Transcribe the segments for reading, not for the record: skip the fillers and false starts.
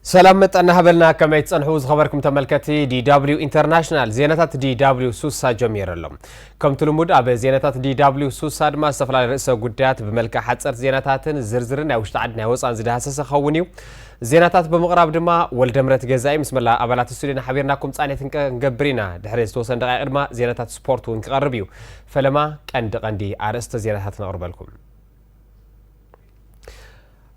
سلام متنا هبلنا كما يتصنحوا خبركم تملكتي دي دبليو انترناشنال زينتات دي دبليو سوسا جمير لهم كم تلمود ابي زينتات دي دبليو سوسا ما استفلا رئيس غدات بملكه حصر زينتاتن زرزرنا وشت عدنا وصان زدهسس خونيو زينتات بمقرب دما ولدمرت غزاي بسم الله ابلات استودينا حبيرناكم صانيتن نغبرينا دحريس توسن دقائق قدما زينتات سبورت ونقربيو فلما قندي ارست زينتات نقرب لكم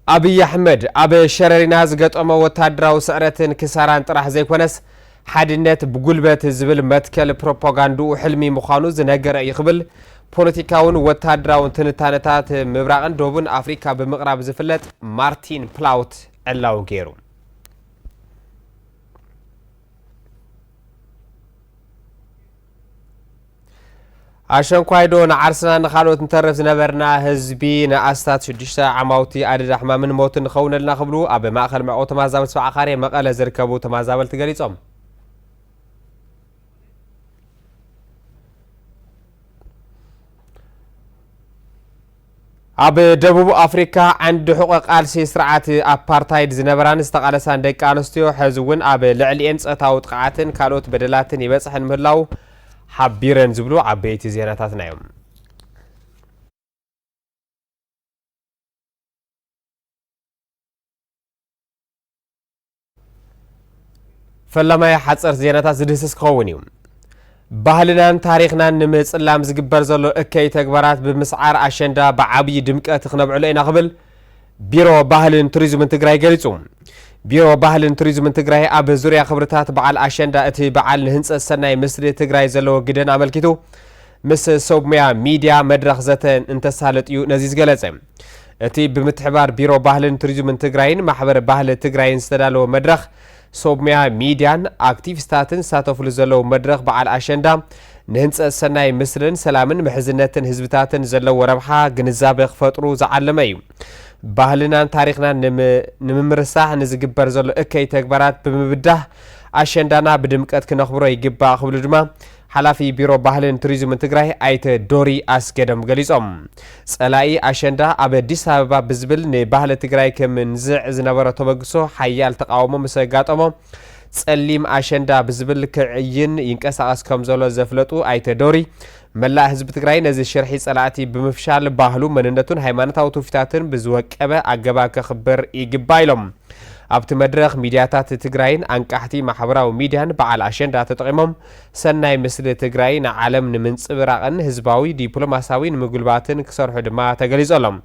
أبي أحمد أبي شررنا زقطمه وتدراو سعرتن كسران طرح زي كونس حدنت بقلبة زبل متكل بروباغاندو وحلمي مخانو زنقر يقبل بوليتيكاون وتدراو تنتانتات مبرقن دوبن أفريكا بمقرب زفلت مارتين بلاوت علاو غيرو عشان كويدو نعرسنا نخالوت نترف زنبرنا هزبي نأستات شدشتا عماوتي عدد أحما من موت نخون لنا خبلو أبي ما أخل معو تمازابل سبع خاري مقالة زركبو تمازابل تقريتهم أبي دبوب أفريكا عند حقوق آلسي سرعات أبارتايد زنبران استقالسان ديك آنستيو حزوين أبي لعلي انس أتاوت قاعتن كالوت بدلاتن يبسحن مهلاو حبيرن زبلو عبيتي زيناتاتنا يوم فلما يحصر زيناتات زدسس كونيوم ባህልና ታሪክና ንምጽላም ዝግበር ዘሎ እከይ ተግባራት በመስዓር አሸንዳ በዓብይ ድምቀት ክነብዕሎ ኢና ክብል ቢሮ ባህልን ቱሪዝምን ትግራይ ገሊጹ ቢሮ ባህልን ቱሪዝምን ትግራይ ኣብ ዙርያ ክብርታት በዓል አሸንዳ እቲ በዓል ንህንጸት ሰናይ ምስሊ ትግራይ ዘለዎ ግደን አመልኪቱ ምስ ሶብሚያ ሚዲያ መድረኽ ዘተን እንተሳለጥዩ ነዚ ዝገለጸ እቲ ብምትሕባር ቢሮ ባህልን ቱሪዝምን ትግራይን ማሕበር ባህል ትግራይን ዝተዳለወ መድረኽ ሶብሚያ ሚዲያን አክቲቪስታትን ሳተፍሉ ዘለው መድረኽ በዓል አሸንዳ ንህንጸት ሰናይ ምስልን ሰላምን ምሕዝነትን ህዝብታትን ዘለው ረብሓ ግንዛቤ ክፈጥሩ ዝዓለመ እዩ ባህልናን ታሪክናን ንምምርሳሕ ንዝግበር ዘሎ እከይ ተግባራት ብምብዳህ አሸንዳና ብድምቀት ክነኽብሮ ይግባእ ክብሉ ድማ ሓላፊ ቢሮ ባህልን ቱሪዝምን ትግራይ አይተ ዶሪ አስገደም ገሊጾም ጸላይ አሸንዳ ኣብ አዲስ አበባ ብዝብል ንባህሊ ትግራይ ከም ንዝዕ ዝነበረ ተበግሶ ሓያል ተቃውሞ ምስ ጋጠሞ ጸሊም አሸንዳ ብዝብል ክዕይን ይንቀሳቀስ ከም ዘሎ ዘፍለጡ አይተ ዶሪ መላእ ህዝቢ ትግራይ ነዚ ሽርሒ ጸላእቲ ብምፍሻል ባህሉ መንነቱን ሃይማኖታዊ ትውፊታትን ብዝወቀበ አገባ ከኽብር ይግባእ ኢሎም ኣብቲ መድረኽ ሚዲያታት ትግራይን አንቃሕቲ ማሕበራዊ ሚዲያን በዓል አሸንዳ ተጠቂሞም ሰናይ ምስሊ ትግራይ ንዓለም ንምንጽብራቕን ህዝባዊ ዲፕሎማሲያዊ ንምጉልባትን ክሰርሑ ድማ ተገሊጾሎም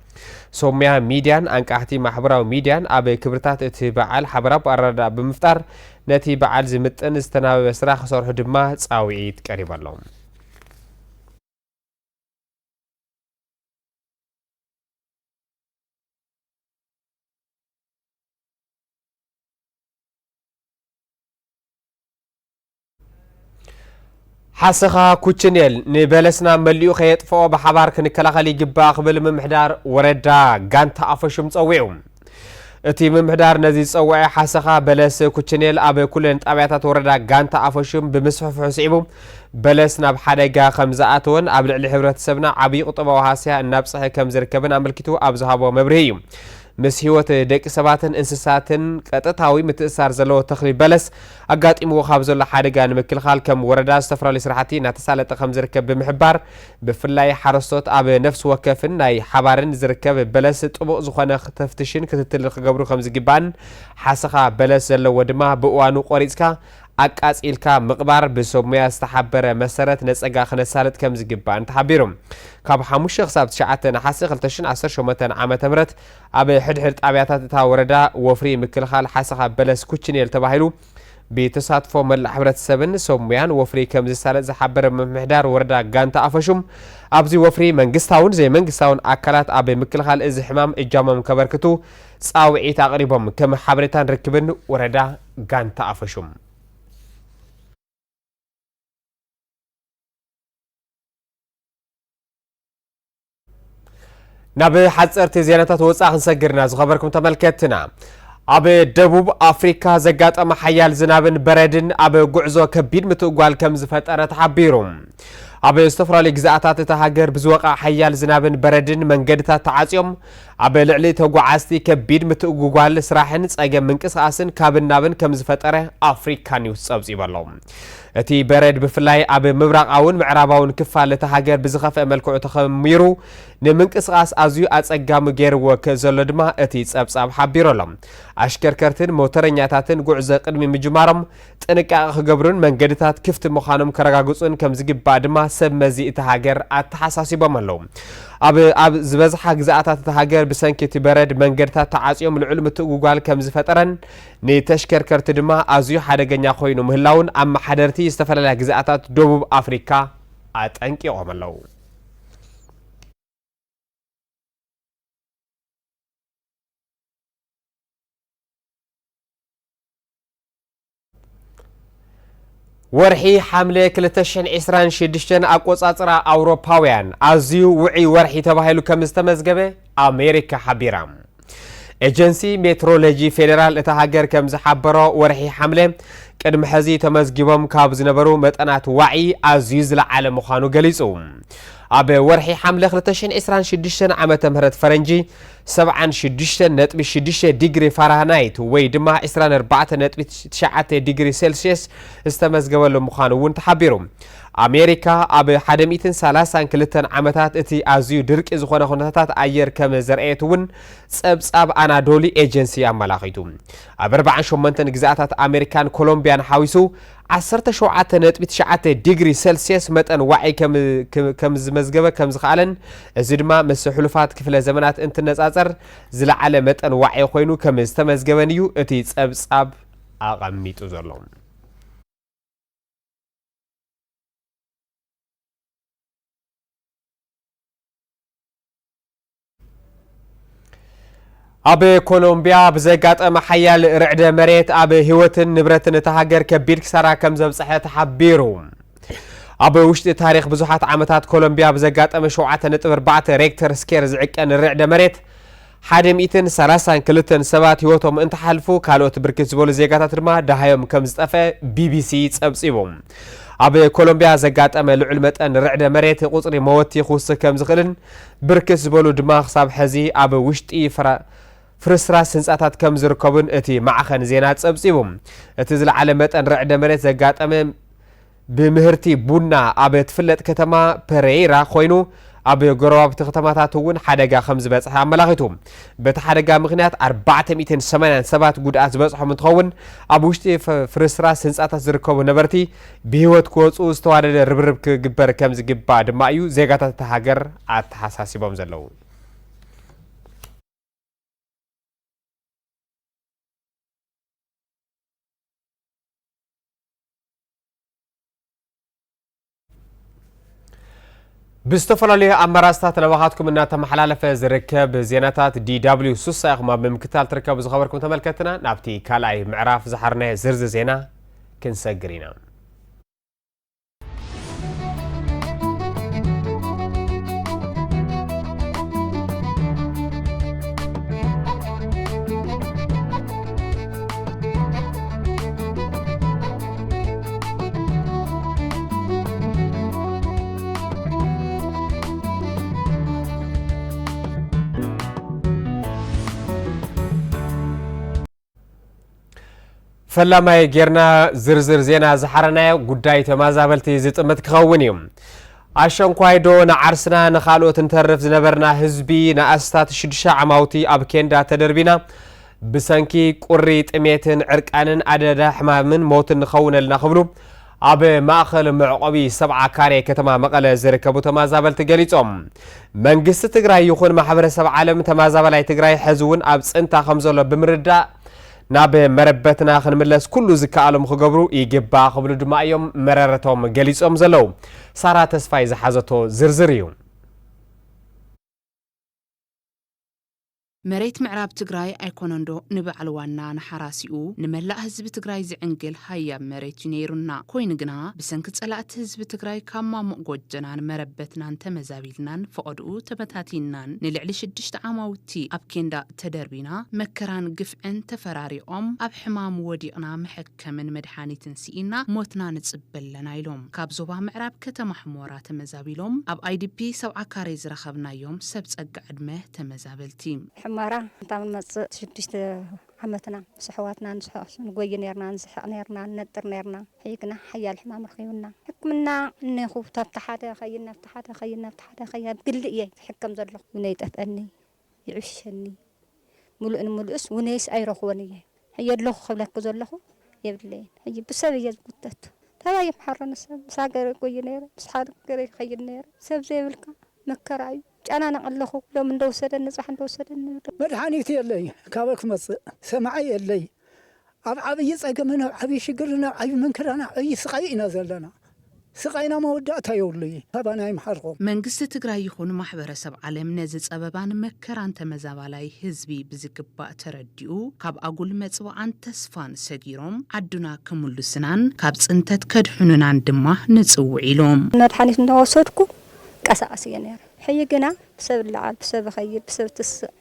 ሶምያ ሚዲያን አንቃሕቲ ማሕበራዊ ሚዲያን ኣብ ክብርታት እቲ በዓል ሓበራዊ ኣረዳድኣ ብምፍጣር ነቲ በዓል ዝምጥን ዝተናበበ ስራሕ ክሰርሑ ድማ ጻውዒት ቀሪበሎም حسخا كوتشنيل نبلسنا مليو خيطفو بحبار كنكلاخلي جبا قبل ممحدار وردا غانتا افشم صويعم اتي ممحدار نزي صوعي حسخا بلس كوتشنيل اب كلن طابياتات وردا غانتا افشم بمسفف حسيبو بلسنا بحدغا خمزاتون اب لعلي حبرتسبنا عبي قطبه وهاسيا نابصح كم زركبنا ملكتو ابزهابو مبرهيم مس هيوت دق سباتن انسساتن قطتاوي متأثار زلو تخلي بلس اغاطيمو خاب زلو حادغا نمكلخال كم وردا استفرالي سرحتي ناتسالت خم زركب بمحبار بفلاي حرستوت اب نفس وكفن ناي حبارن زركب بلس طبق زخونه تفتشين كتتل خغبرو خم زغبان حسخا بلس زلو ودما بوانو قريصكا አቃጺልካ مقبار بسوميا استحبره مسرت نصغا خنسالت كم زغبان تحبيرم ካብ 5 ክሳብ 9 نحس 2018 ዓመተ ምህረት ኣብ ሕድሕድ ጣብያታት እታ ወረዳ ወፍሪ ምክልኻል ሓሰኻ በለስ ኩችኔል ተባሂሉ ቤተሳትፎ መላእ ሕብረተሰብን ሶምያን ወፍሪ ከም ዝሳለጥ ዝሓበረ ምምሕዳር ወረዳ ጋንታ አፈሹም ኣብዚ ወፍሪ መንግስታውን ዘይመንግስታውን አካላት ኣብ ምክልኻል እዚ ሕማም እጃሞም ከበርክቱ ጻውዒት አቅሪቦም ከም ሓበሬታን ርክብን ወረዳ ጋንታ አፈሹም نبي حصرت زينات وصاخ نسجرنا زخبركم تملكتنا اب دبوب افريكا زقاط محيال زنابن بردن اب غعزو كبيد متقوال كم زفطره تحبيروم ኣብ ዝተፈላለዩ ግዛኣታት እታ ሃገር ብዝወቃ ሓያል ዝናብን በረድን መንገድታት ተዓጽዮም ኣብ ልዕሊ ተጓዓዝቲ ከቢድ ምትእጉጓል ስራሕን ጸገም ምንቅስቃስን ካብን ናብን ከም ዝፈጠረ ኣፍሪካ ኒውስ ጸብጺቡ ኣሎ። እቲ በረድ ብፍላይ ኣብ ምብራቃውን ምዕራባውን ክፋል እታ ሃገር ብዝኸፍአ መልክዑ ተኸሚሩ ንምንቅስቃስ ኣዝዩ ኣጸጋሚ ገይርዎ ዘሎ ድማ እቲ ጸብጻብ ሓቢሩ ኣሎ። ኣሽከርከርትን ሞተረኛታትን ጉዕዞ ቅድሚ ምጅማሮም ጥንቃቄ ክገብሩን መንገድታት ክፍቲ ምዃኖም ከረጋግጹን ከም ዝግባእ ድማ ሰብ መዚ እቲ ሃገር ኣተሓሳሲቦም ኣለዉ። ኣብ ዝበዝሓ ግዛኣታት እቲ ሃገር ብሰንኪ እቲ በረድ መንገድታት ተዓጽዮም ልዑል ምትእጉጓል ከም ዝፈጠረን ንተሽከርከርቲ ድማ ኣዝዩ ሓደገኛ ኮይኑ ምህላውን ኣመሓደርቲ ዝተፈላለያ ግዛኣታት ደቡብ ኣፍሪካ ኣጠንቂቖም ኣለዉ። ወርሒ ሓምለ 2026 ኣቆጻጽራ ኣውሮፓውያን ኣዝዩ ውዑይ ወርሒ ተባሂሉ ከም ዝተመዝገበ ኣሜሪካ ሓቢራ። ኤጀንሲ ሜትሮሎጂ ፌደራል እታ ሃገር ከም ዝሓበሮ ወርሒ ሓምለ ቅድሚ ሕዚ ተመዝጊቦም ካብ ዝነበሩ መጠናት ዋዒ ኣዝዩ ዝለዓለ ምዃኑ ገሊጹ። ኣብ ወርሒ ሓምለ 2026 ዓመተ ምህረት ፈረንጂ 76.6 ዲግሪ ፋራናይት ወይ ድማ 24.9 ዲግሪ ሴልሲየስ ዝተመዝገበሉ ምዃኑ እውን ተሓቢሩ። ኣሜሪካ ኣብ 132 ዓመታት እቲ ኣዝዩ ድርቂ ዝኾነ ኩነታት ኣየር ከም ዘርአየት እውን ጸብጻብ ኣናዶሊ ኤጀንሲ ኣመላኺቱ። ኣብ 48 ግዛኣታት ኣሜሪካን ኮሎምቢያን ሓዊሱ 17.9 ዲግሪ ሴልሲየስ መጠን ዋዒ ከም ዝመዝገበ ከም ዝኽኣለን እዚ ድማ ምስ ሕሉፋት ክፍለ ዘመናት እንትነጻጸር ዝለዓለ መጠን ዋዒ ኮይኑ ከም ዝተመዝገበን እዩ እቲ ጸብጻብ ኣቐሚጡ ዘሎ። ኣብ ኮሎምቢያ ብዘጋጠመ ሓያል ርዕደ መሬት ኣብ ህይወትን ንብረትን እታ ሃገር ከቢድ ክሳራ ከም ዘብጽሐ ተሓቢሩ። ኣብ ውሽጢ ታሪክ ብዙሓት ዓመታት ኮሎምቢያ ብዘጋጠመ 7.4 ሬክተር ስኬር ዝዕቀን ርዕደ መሬት 132 ሰባት ህይወቶም እንትሓልፉ ካልኦት ብርክት ዝበሉ ዜጋታት ድማ ዳሃዮም ከም ዝጠፈ ቢቢሲ ጸብጺቡ። ኣብ ኮሎምቢያ ዘጋጠመ ልዑል መጠን ርዕደ መሬት ቁጽሪ መወቲ ክውስኽ ከም ዝኽእልን ብርክት ዝበሉ ድማ ክሳብ ሕዚ ኣብ ውሽጢ ፍርስራስ ህንጻታት ከም ዝርከቡን እቲ ማዕኸን ዜና ጸብጺቡ። እቲ ዝለዓለ መጠን ርዕደ መሬት ዘጋጠመ ብምህርቲ ቡና ኣብ ትፍለጥ ከተማ ፐሬይራ ኮይኑ ኣብ ጎረባብቲ ከተማታት እውን ሓደጋ ከም ዝበጽሐ ኣመላኺቱ። በቲ ሓደጋ ምኽንያት 480 ሰባት ጉድኣት ዝበጽሖም እንትኸውን ኣብ ውሽጢ ፍርስራስ ህንጻታት ዝርከቡ ነበርቲ ብህይወት ክወፁ ዝተዋደደ ርብርብ ክግበር ከም ዝግባእ ድማ እዩ ዜጋታት እታ ሃገር ኣተሓሳሲቦም ዘለዉ። ብዝተፈላለዩ ኣመራፅታት ለባኻትኩም እናተመሓላለፈ ዝርከብ ዜናታት DW ሱሳ ኢኹም ኣብ ምምክታል ትርከቡ ዝኸበርኩም ተመልከትና ናብቲ ካልኣይ ምዕራፍ ዝሓርናዮ ዝርዝር ዜና ክንሰግር ኢና። ፈላማይ ጌርና ዝርዝር ዜና ዝሓረናዮ ጉዳይ ተማዛበልቲ ዝጥምት ክኸውን እዩ። ኣሸንኳይዶ ንዓርስና ንኻልኦት እንተርፍ ዝነበርና ህዝቢ ንኣስታት 6 ዓማውቲ ኣብ ኬንዳ ተደርቢና ብሰንኪ ቁሪ ጥሜትን ዕርቃንን ኣደዳ ሕማምን ሞትን ንኸውነልና ክብሉ ኣብ ማእኸል መዕቆቢ 70 ካሬ ከተማ መቐለ ዝርከቡ ተማዛበልቲ ገሊጾም። መንግስቲ ትግራይ ይኹን ማሕበረሰብ ዓለም ተማዛበላይ ትግራይ ሕዚ እውን ኣብ ጽንታ ከም ዘሎ ብምርዳእ ናብ መረበትና ክንምለስ ኩሉ ዝከኣሎም ክገብሩ ይግባእ ክብሉ ድማ እዮም መረረቶም ገሊጾም ዘለዉ። ሳራ ተስፋይ ዝሓዘቶ ዝርዝር እዩ። مريت معراب تجراي ايكونندو نبعل وانا نحراسيو نملا حزب تجراي زعنجل هيا مريت نيرنا كوينغنا بسنكت صلات حزب تجراي كما مقوجنان مربتنا انت مزابيلنا فقدو تبتاتينان نلعلي 6 عاموتي ابكيندا تدربينا مكران قفعن تفراريقوم اب حمام وديقنا محكمن مدحانيتن سينا موتنا نصبلنا يلوم كابزوبا معراب كتم حمورا تمزابيلوم اب IDP سبعة كاريز رخبنا يوم سبت اقعدمه تمزابلتي حمارة تعمل مص 6 عمتنا صحواتنا نقوي نيرنا نزحق نيرنا ننطر نيرنا حيقنا حيا الحمام رخيونا حكمنا نخو تفتحات خينا فتحات خينا فتحات خينا بكل إيه حكم زلق ونيت أتأني يعشني ملؤس ونيس أي رخوانية هي اللخ خلك زلخو يبلين هي بسبب يزبطت ترى يمحرنا ساقر قوي نير بسحار قري خي نير سب زي بالك مكراي أنا نقلخو لو من دوسدن نصح دوسدن مدحانيتي اللي كابك مص سمعي اللي عبي صقمنا عبي شقرنا عبي منكرنا عبي سقينا زلنا سقينا ما ودعتها يولي طبعا يمحرقو መንግስቲ ትግራይ ይኹን ማሕበረሰብ ዓለም ነዚ ጸበባን መከራን ተመዛባላይ ህዝቢ ብዝግባእ ተረዲኡ ካብ አጉል መጽዋዕን ተስፋን ሰጊሮም ዓዱና ክምልስናን ካብ ጽንተት ከድሕኑናን ድማ ንጽውዕ ኢሎም መድሓኒት እንደወሰድኩ ቀሳቀስ የነር حيجنا بسبب العال بسبب خير بسبب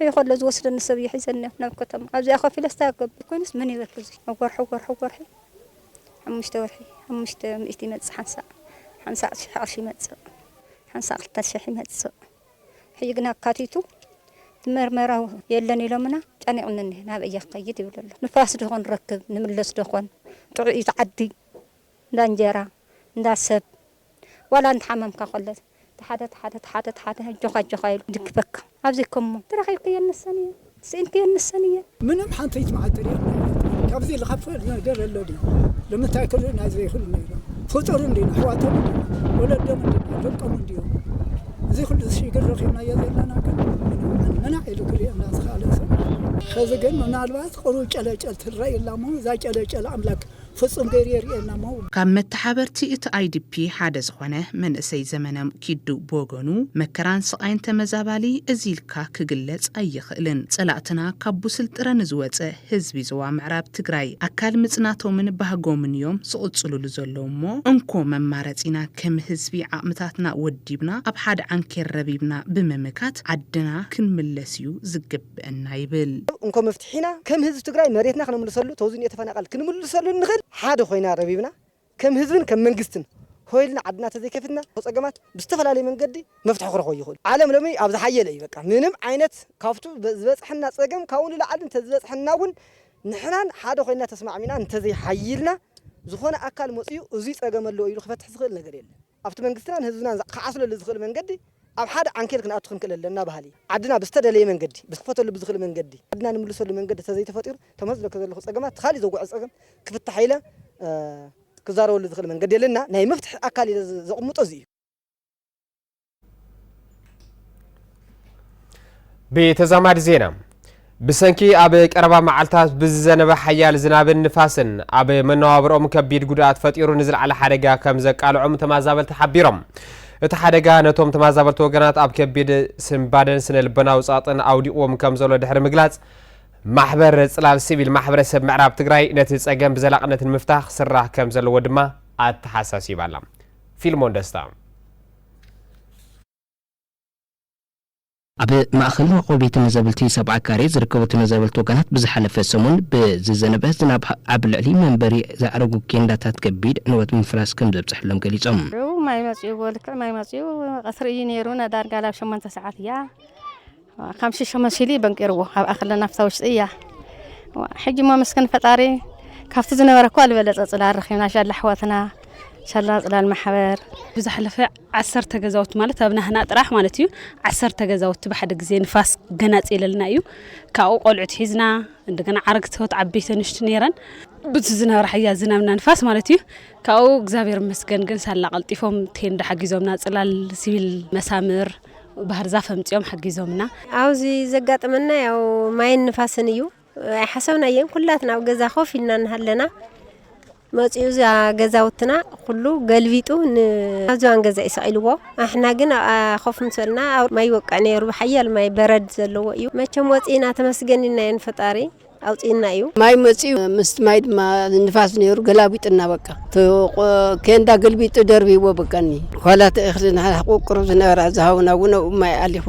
يخل زوسد النسب يحزننا نبكتم أبزي أخاف في الاستاقب كونس من يركزي حوار عمشت مئتي متس حنسا عشي متس حنسا تشحي متس حيجنا كاتيتو تمرمرة يلني لمنا أنا قلنا نبي يقيد يقول الله نفاس دخون ركب نملس دخون تعدي دانجرا داسب ولا نتحمم كخلت تحدث جوخا دكبك أبزيكم ترى خيقين السنية سينكين السنية منهم حنتيت مع الدنيا كابزي الخف در اللودي لما تاكلنا زي خلنا فطرون دينا حواتهم ولا دم دينا بقوم ديهم زي كل شيء قرخينا يزلنا كن أنا عيلو كل يوم ناس خالص خزقن من الوقت قروج على الرأي الله مو ذاك على أملاك فصم غير إنما كم متحبرتي IDP حدا زخونه من أسي زمنم كيدو بوغونو مكران سقين تمزابالي أزيلكا كقلت أي خلن سلاتنا كابوسل ترانزوات هزبي زوا معراب تقراي أكال متناتو من بهاقو من يوم سقود سلول زلومو انكو ممارتنا كم هزبي عامتاتنا وديبنا أبحاد عنكي ربيبنا بممكات عدنا كن ملسيو زقب النايبل انكو مفتحينا كم هزب تقراي مريتنا خنا ملسلو توزين يتفنقل كن ملسلو نغل حدا خوينا ربيبنا كم هزبن كم منجستن هويلنا عدنا تذكفتنا وصقمات بستفلالي من قدي مفتح خرخو يخول عالم لمي ابز حيلي بقى منم عينت كافتو بزبصحنا صقم كاون لعدن تزبصحناون نحنان حدا خوينا تسمع مينا انت زي حيلنا زخونه اكل مصيو ازي صقملو يلو خفتح زخل ነገር የለ አፍት መንግስትና ህዝብና ካዓስሎ ለዝخل መንገዲ ኣብ ሓደ አንኬል ክና አትኹን ከለለና ባህሊ ዓድና በስተደለየ መንገዲ በስፈተሉ ብዝخل መንገዲ ዓድና ንምልሰሉ መንገዲ ተዘይ ተፈጢሩ ተመዝሎ ከዘለኹ ጸገማት ተኻሊ ዘጓዕ ጸገም ክፍታሕ ኢለ كزارو اللي دخل من قد لنا ناي مفتح أكل زقمط أزي بتزامات زينة بسنكي أبي أربع معلتات بالزنب حيال زناب النفاسن أبي منوابر أم كبير قدرات فتيرو نزل على حرقة كم زك على عم تمازابل تحبيرهم تحرقة نتوم تمازابل توقنات أب كبير سنبادن سن البنا وساطن أودي أم كم زلوا دحر مقلات محبر صلال سيفيل محبر سب معراب تقراي نتيجة أجمع بزلاقنة المفتاح سرّه كم زل ودما التحساسي بعلم فيلمون دستا أب ما أخلنا قوبيت نزابلتي 7 كاري زركبت نزابلتو كانت بزحلف السمون بزنبه زناب عبل علي منبري زعرقو كينداتات كبيد نوت من فراس كم زبصح لهم قليصم ما يمسيو قولك ما يمسيو قصر ينيرونا دار قال 8 ساعات يا 5 شمسيلي بنقرو أخلنا نفتوش إياه حجي ما مسكن فطاري كافت زنبرة كل بلد أصلا رخينا شال حواتنا شال أصلا المحبر بزحلفة 10 تجاوزت مالت أبنا هنا طرح مالتيو 10 تجاوزت بحد جزين فاس جنات إلى النايو كأو قلعت حزنا عندنا عرقته تعبيت نشتنيران بتزنا راح يزنا من نفاس مالتيو كأو جزابير مسكن جنس هلا قلتيفهم تين ده حجزهم أصلا السيل مسامر بحر زافهم تيوم حجزهمنا عاوزي زقات منا أو ما ينفاسنيو حسبنا يوم كلاتنا وجزا خوفنا نهلنا مصيو زا غزاوتنا كله قلبيتو نزوان غزا يسقيلو احنا ግን خوف مسلنا ما يوقع نيرو حيال ما يبرد زلو እዩ መቸም ወጪና ተመስገንና የንፈጣሪ አውጪና እዩ ማይ መጪው ምስት ማይ ማ ንፋስ ነይሩ ገላቢጥና በቃ ከንዳ ገልቢጥ ደርቢዎ በቃኒ ኋላት እኽልና ሐቆቅሩ ዝነበራ ዝሃውና ወነ ማይ አሊፉ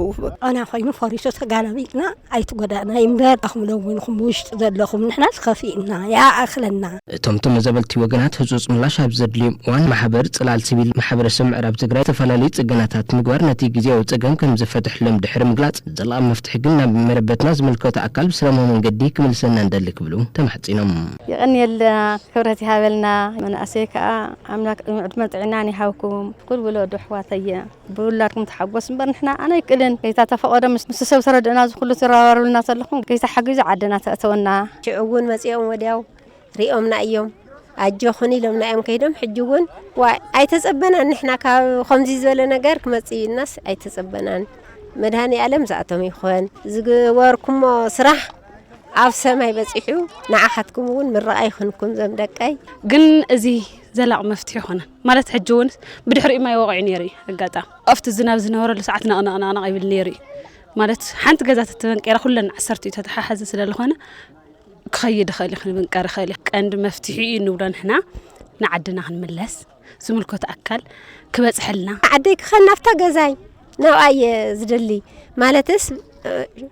انا خويم فوريسو ተጋላቢጥና አይትጎዳና ይምበር አኽምለውን ውሽጥ ዘለኹም ንሕና ከፊና ያ አኽለና እቶም ተመዘበልቲ ወገናት ህጹጽ ምላሽ ኣብ ዘድልዮም ዋን ማሕበር ጽላል ሲቪል ማሕበረሰብ ምዕራብ ትግራይ ተፈላለዩ ጽገናታት ምግባር ነቲ ግዜያዊ ጽገም ከም ዝፈትሕሎም ድሕሪ ምግላጽ ዘላቕ መፍትሒ ግን ናብ መረበትና ዝምልከቶ ኣካል ብሰላማዊ መንገዲ ክምልሰና እንደልክ ብሉ ተማሕጺኖም يقنيل كبرتي هابلنا من أسيكا أملاك عدمت عناني حاوكم كل ولود وحواتي بولادكم تحقوس برنحنا أنا يقلن كيتا تفقد مسسو سرد الناس كله تراور الناس لكم كيتا حقوز عدنا تأتونا شعوون مسيهم وديو ريئومنا أيوم أجوخني لمنا أيام كيدم حجوون وأي تسبنا نحنا كخمزي زولا نجار كمسي الناس أي تسبنا مدهاني ألم زعتهم يخوان زجواركم صراح ኣብ ሰማይ በጽሑ ንዓኻትኩም እውን ምርኣይ ይኹንኩም ዘምደቀይ ግን እዚ ዘላቕ መፍትሒ ሆነ ማለት ሕጂ እውን ብድሕሪኡ ማይ ወቂዑ ነይሩ ኣጋጣ ኣብቲ ዝናብ ዝነበረሉ ሰዓት ነቕነቕነቕ ይብል ነይሩ ማለት ሓንቲ ገዛ ተተበንቀራ ኩለን 10 ተተሓሓዘ ስለዝኾነ ክኸይድ ኸሊ ክንብንቀር ኸሊ ቀንዲ መፍትሒ እዩ ንብሎ ንሕና ንዓድና ክንምለስ ዝምልከቶ ኣካል ክበጽሐልና ዓደይ ክኸናፍታ ገዛይ ናብኣይ ዝደሊ ማለትስ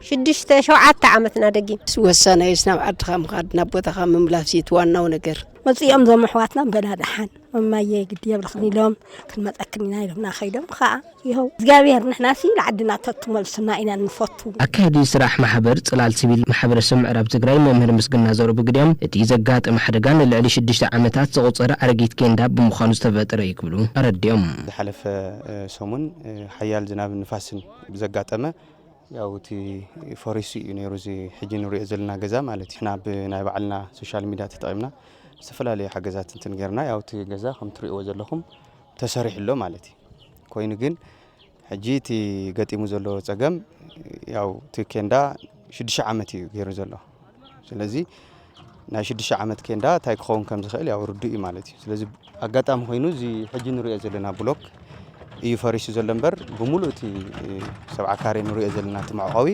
6-7 ዓመትና ደጊ ወሰነ ይስናብ ዓድኻ ምኻድ ናብ ቦታኻ ምምላስ ይትዋናው ነገር መጽዮም ዘም ኣሕዋትና በላዳሓን እማየ ግዲ የብልኽኒሎም ክንመጸክኒና ኢሎምና ኸይዶም ከዓ ይኸው እግዚአብሔር ንሕናሲ ለዓድና ተትመልስና ኢና ንፈቱ ኣካዲ ስራሕ ማሕበር ጽላል ሲቪል ማሕበረሰብ ምዕራብ ትግራይ መምህር ምስግና ዘረቡ ግድያም እቲ ዘጋጠመ ሓደጋ ንልዕሊ 6 ዓመታት ዘቑፀረ ኣረጊት ኬንዳ ብምዃኑ ዝተፈጠረ ይክብሉ ኣረድዮም ዝሓለፈ ሰሙን ሓያል ዝናብ ንፋስን ዘጋጠመ ያው እቲ ፎሬሲ ዩኒቨርሲቲ እዚ ሕጂ ንሪኦ ዘለና ገዛ ማለት እሕና ብናይ ባዕልና ሶሻል ሚዲያ ተጠቒምና ዝተፈላለዩ ሓገዛት እንትን ጌርና ያው እቲ ገዛ ከም ትሪእዎ ዘለኹም ተሰሪሕሎ ማለት እዩ ኮይኑ ግን ሕጂ እቲ ገጢሙ ዘሎ ፀገም ያው እቲ ኬንዳ 6 ዓመት እዩ ገይሩ ዘሎ ስለዚ ናይ 6 ዓመት ኬንዳ ታይ ክኸውን ከም ዝኽእል ያው ርዱ እዩ ማለት እዩ ስለዚ ኣጋጣሚ ኮይኑ እዚ ሕጂ ንሪኦ ዘለና ብሎክ እዩ ፈሪሱ ዘሎ እምበር ብሙሉእ እቲ 7 ካሬ ንሪኦ ዘለና ትማዕቋዊ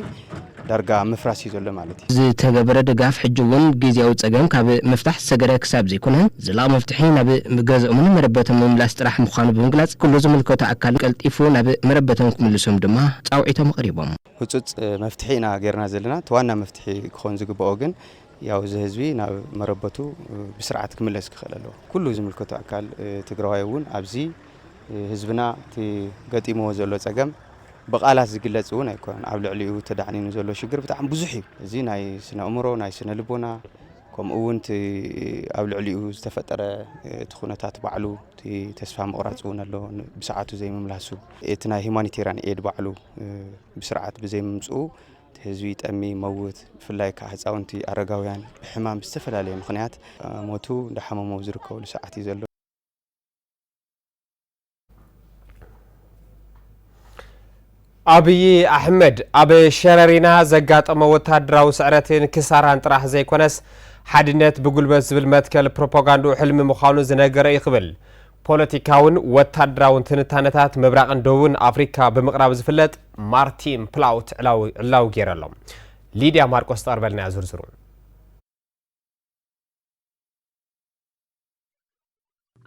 ዳርጋ ምፍራስ እዩ ዘሎ ማለት እዩ ዝተገበረ ድጋፍ ሕጂ እውን ግዜያዊ ፀገም ካብ መፍታሕ ሰገረ ክሳብ ዘይኮነ ዝላቕ መፍትሒ ናብ ገዝኦምን መረበቶም ምምላስ ጥራሕ ምዃኑ ብምግላጽ ኩሉ ዝምልከቶ ኣካል ቀልጢፉ ናብ መረበቶም ክምልሶም ድማ ጻውዒቶም ቀሪቦም ህጹጽ መፍትሒ ኢና ጌርና ዘለና ተዋና መፍትሒ ክኾን ዝግብኦ ግን ያው እዚ ህዝቢ ናብ መረበቱ ብስርዓት ክምለስ ክኽእል ኣለዎ ኩሉ ዝምልከቶ ኣካል ትግራዋይ እውን ኣብዚ ህዝብና እቲ ገጢሞ ዘሎ ፀገም በቃላት ዝግለጽ እውን ኣይኮነን ኣብ ልዕሊኡ ተዳዕኒኑ ዘሎ ሽግር ብጣዕሚ ብዙሕ እዩ እዚ ናይ ስነ ኣእምሮ ናይ ስነ ልቦና ከምኡ እውን ኣብ ልዕሊኡ ዝተፈጠረ እቲ ኩነታት ባዕሉ እቲ ተስፋ ምቑራጽ እውን ኣሎ ብሰዓቱ ዘይምምላሱ እቲ ናይ ሂማኒቴርያን ኤድ ባዕሉ ብስርዓት ብዘይምምጽኡ እቲ ህዝቢ ጠሚ መውት ብፍላይ ከዓ ህፃውንቲ ኣረጋውያን ብሕማም ዝተፈላለየ ምኽንያት ሞቱ እንዳሓመሙ ዝርከበሉ ሰዓት እዩ ዘሎ አብይ አሕመድ አብ ሸረሪና ዘጋጠመ ወታደራዊ ስዕረትን ክሳራን ጥራሕ ዘይኮነስ ሓድነት ብጉልበት ዝብል መትከል ፕሮፓጋንዳ ሕልሚ ምዃኑ ዝነገረ ይኽብል ፖለቲካውን ወታደራውን ትንታነታት ምብራቕን ደቡብን አፍሪካ ብምቕራብ ዝፍለጥ ማርቲን ፕላውት ዕላው ገይረሎም ሊድያ ማርቆስ ተቀርበልና ዝርዝሩ